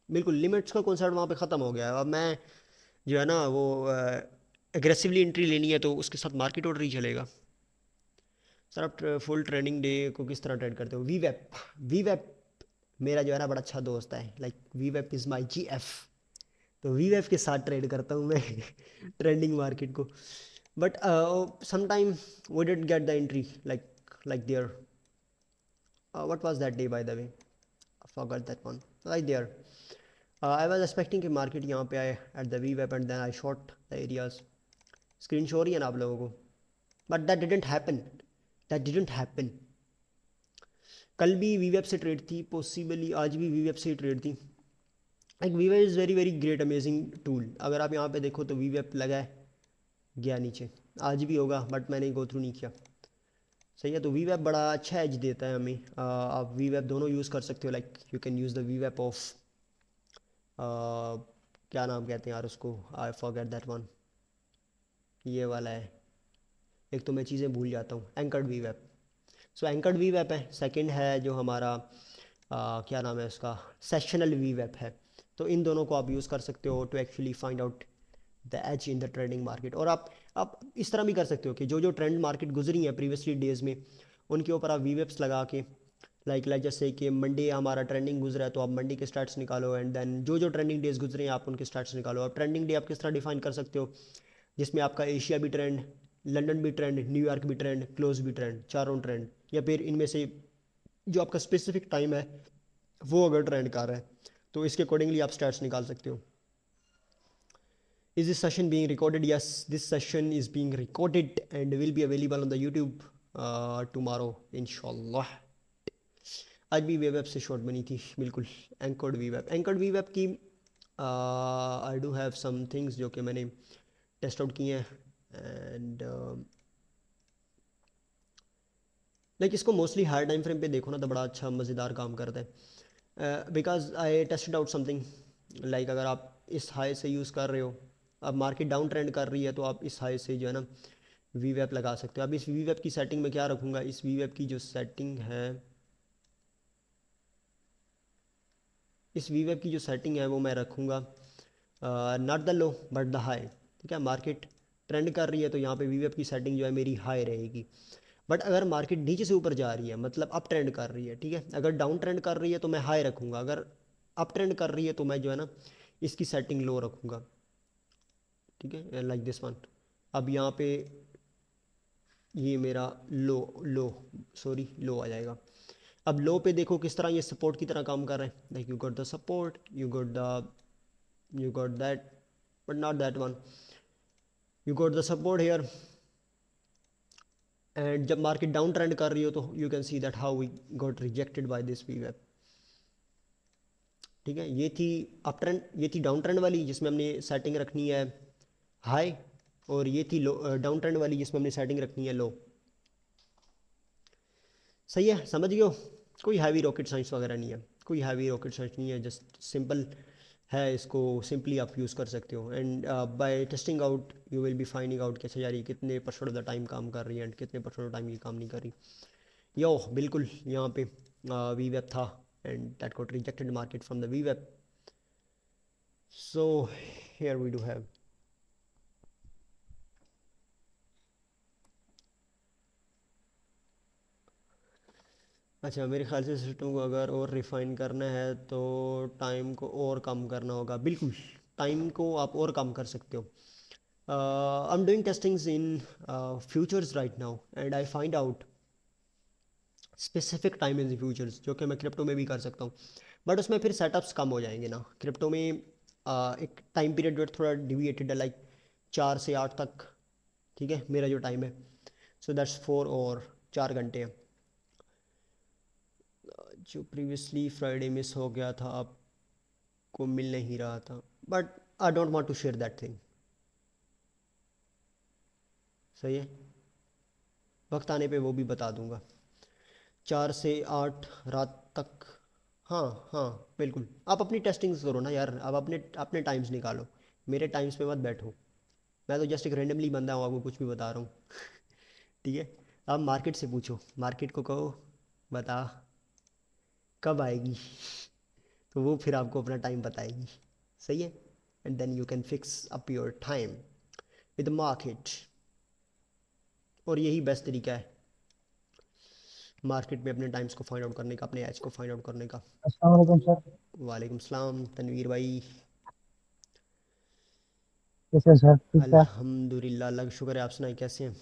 बिल्कुल लिमिट्स का कॉन्सेप्ट वहाँ पे ख़त्म हो गया है। अब मैं जो है ना वो एग्रेसिवली एंट्री लेनी है तो उसके साथ मार्केट ऑर्डर ही चलेगा। सर आप फुल ट्रेडिंग डे को किस तरह ट्रेड करते हो? वी वैप मेरा जो है ना बड़ा अच्छा दोस्त है। लाइक वी वैप इज़ माई GF। तो वी वैप के साथ ट्रेड करता हूँ मैं ट्रेंडिंग मार्केट को। But sometime we did get the entry like there what was that day by the way, I forgot that one. Like there I was expecting कि मार्केट यहाँ पे आए एट द वी वैप, and then I shot the areas. Screen show हो रही है ना आप लोगों को? But that didn't happen. कल भी वीवेब से ट्रेड थी, पॉसिबली आज भी वीवेब से ही ट्रेड थी। लाइक वीवेब is very very great amazing tool. अगर आप यहाँ पे देखो तो वीवेब लगा है, गया नीचे, आज भी होगा बट मैंने गो थ्रू नहीं किया। सही है। तो वीवेब बड़ा अच्छा एज देता है हमें। आप वीवेब दोनों यूज़ कर सकते हो। Like you can use the वीवेब ऑफ क्या नाम कहते हैं यार उसको, आई फॉरगेट दैट वन। ये वाला है, एक तो मैं चीज़ें भूल जाता हूँ, एंकर्ड वीवेब। सो एंकर्ड वीवेब है। सेकंड है जो हमारा क्या नाम है उसका, सेशनल वीवेब है। तो इन दोनों को आप यूज़ कर सकते हो to actually find out the edge in the trading market. और आप इस तरह भी कर सकते हो कि जो जो ट्रेंड मार्केट गुजरी है प्रीवियसली डेज में, उनके ऊपर आप वीवेब्स लगा के, लाइक जैसे कि मंडे हमारा ट्रेंडिंग गुजरा है तो आप मंडे के स्टार्ट्स निकालो, एंड देन जो जो ट्रेंडिंग डेज गुजरे हैं आप उनके स्टार्ट्स निकालो। आप ट्रेंडिंग डे आप किस तरह डिफाइन कर सकते हो, जिसमें आपका एशिया भी ट्रेंड लंदन भी ट्रेंड, न्यूयॉर्क भी ट्रेंड, क्लोज भी ट्रेंड, चारों ट्रेंड, या फिर इनमें से जो आपका स्पेसिफिक टाइम है वो अगर ट्रेंड कर रहा है तो इसके अकॉर्डिंगली आप स्टैट्स निकाल सकते हो. Is this session being recorded? Yes, this session is being recorded and will be available on the YouTube tomorrow इंशाल्लाह. आज भी वेब ऐप से शॉर्ट बनी थी बिल्कुल. Anchored we web, anchored we web की I do have some things जो कि मैंने टेस्ट आउट किए हैं एंड लाइक इसको मोस्टली हायर टाइम फ्रेम पे देखो ना तो बड़ा अच्छा मज़ेदार काम करता है. Because I tasted out something like अगर आप इस हाई से यूज़ कर रहे हो, अब मार्केट डाउन ट्रेंड कर रही है तो आप इस हाई से जो है ना वी वेब लगा सकते हो. अब इस वी वेब की सेटिंग में क्या रखूँगा, इस वी वेब की जो सेटिंग है, इस वी वेब की जो सेटिंग है वो मैं रखूँगा not the low but the high. ठीक है, मार्केट ट्रेंड कर रही है तो यहाँ पे वी वेब की सेटिंग जो है मेरी हाई रहेगी. बट अगर मार्केट नीचे से ऊपर जा रही है मतलब अप ट्रेंड कर रही है, ठीक है, अगर डाउन ट्रेंड कर रही है तो मैं हाई रखूँगा, अगर अप ट्रेंड कर रही है तो मैं जो है ना इसकी सेटिंग लो रखूँगा. ठीक है, लाइक दिस वन. अब यहाँ पे ये मेरा लो लो सॉरी लो आ जाएगा. अब लो पे देखो किस तरह ये सपोर्ट की तरह काम कर रहे हैं. Like you got the support, you got that but not that one, you got the support here. And जब मार्केट डाउन ट्रेंड कर रही हो तो you can see that how we got rejected by this we वेब. ठीक है, ये थी अप ट्रेंड, ये थी डाउन ट्रेंड वाली जिसमें हमने सेटिंग रखनी है हाई, और ये थी लो डाउन ट्रेंड वाली जिसमें हमने सेटिंग रखनी है लो. सही है, समझ गए हो. कोई हैवी रॉकेट साइंस वगैरह नहीं है, कोई हैवी रॉकेट साइंस नहीं है, जस्ट सिंपल है. इसको सिंपली आप यूज़ कर सकते हो and by testing out you will be finding out कैसे जा रही है, कितने परसेंट ऑफ द टाइम काम कर रही है एंड कितने परसेंट ऑफ टाइम ये काम नहीं कर रही. यो बिल्कुल यहाँ पे वी वेब था and that got rejected market from the वी वेब. So here we do have. अच्छा, मेरे ख्याल से सिस्टम को अगर और रिफ़ाइन करना है तो टाइम को और कम करना होगा. बिल्कुल, टाइम को आप और कम कर सकते हो. I am doing testings in futures right now and I find out specific time in futures जो कि मैं क्रिप्टो में भी कर सकता हूँ. बट उसमें फिर सेटअप्स कम हो जाएंगे ना. क्रिप्टो में एक टाइम पीरियड जो थोड़ा डिविएटेड है, लाइक 4 से 8 तक. ठीक है, मेरा जो टाइम है सो दैट्स 4 और 4 घंटे हैं. जो प्रीवियसली फ्राइडे मिस हो गया था आपको मिल नहीं रहा था, but I don't want to share that thing. सही है, वक्त आने पे वो भी बता दूंगा. 4 से 8 रात तक. हाँ हाँ बिल्कुल, आप अपनी टेस्टिंग्स करो ना यार, आप अपने अपने टाइम्स निकालो, मेरे टाइम्स पे मत बैठो. मैं तो जस्ट एक रेंडमली बंदा हूँ, आपको कुछ भी बता रहा हूँ. ठीक है, आप मार्केट से पूछो, मार्केट को कहो बता कब आएगी, तो वो फिर आपको अपना टाइम बताएगी. सही है, and then you can fix up your time with market. और यही बेस्ट तरीका है मार्केट में अपने टाइम्स को फाइंड आउट करने का, अपने एज को फाइंड आउट करने का. अस्सलाम वालेकुम सर. वालेकुम सलाम तनवीर भाई. कैसे हैं सर? ठीक ठाक अल्हम्दुलिल्लाह, अल्लाह का शुक्र है. आप सुनाए कैसे हैं?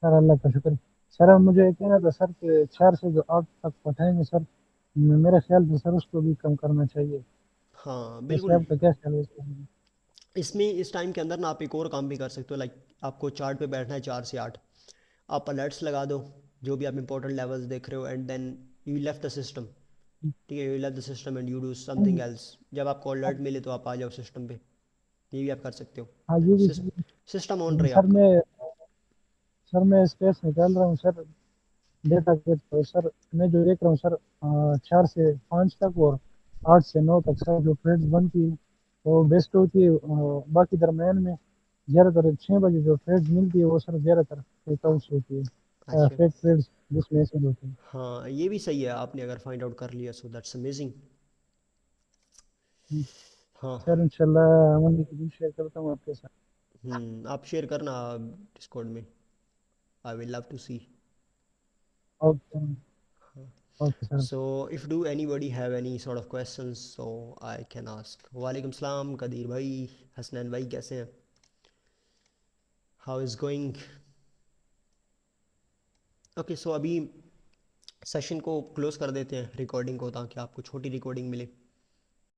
सर, अल्लाह का शुक्र. सर अब मुझे कहना था सर कि 4 से जो 8 तक पठाएंगे सर, मेरे ख्याल से सर उसको भी कम करना चाहिए. हाँ वैसे बिल्कुल. आपका क्या ख्याल है इसके बारे में? इसमें इस टाइम के अंदर ना आप एक और काम भी कर सकते हो. लाइक आपको चार्ट पे बैठना है 4 से 8, आप अलर्ट्स लगा दो जो भी आप इंपॉर्टेंट लेवल्स देख रहे हो and then you left the system. ठीक है, you left the system and you do something else. जब आपको अलर्ट मिले तो आप आ जाओ सिस्टम पे. ये भी आप कर सकते हो. हाँ, ये भी सिस्टम ऑन रहे सर. आपका. मैं स्टेट्स निकाल रहा हूँ सर, डेटा के. तो सर मैं जो देख रहा हूँ सर, 4 से 5 तक और 8 से 9 तक सर जो ट्रेड्स बनती है वो बेस्ट होती है. बाकी दरम्यान में ज़्यादातर 6 बजे जो ट्रेड्स मिलती है वो सर ज़्यादातर फेकआउट्स होती है, अच्छा, फेक ट्रेड्स जिसमें ऐसे होते हैं. हाँ ये भी सही है, आपने अगर फाइंड आउट कर लिया सो दैट्स अमेजिंग. हाँ. सर इंशाल्लाह अमन की भी शेयर करता हूँ आपके साथ. आप शेयर करना डिस्कॉर्ड में, I will love to see. Okay. Okay sir. So if do anybody have any sort of questions so I can ask. वालेकुम सलाम कदीर भाई, हसनैन भाई कैसे हैं? How is going? ओके, सो अभी सेशन को क्लोज कर देते हैं, रिकॉर्डिंग को, ताकि आपको छोटी रिकॉर्डिंग मिले।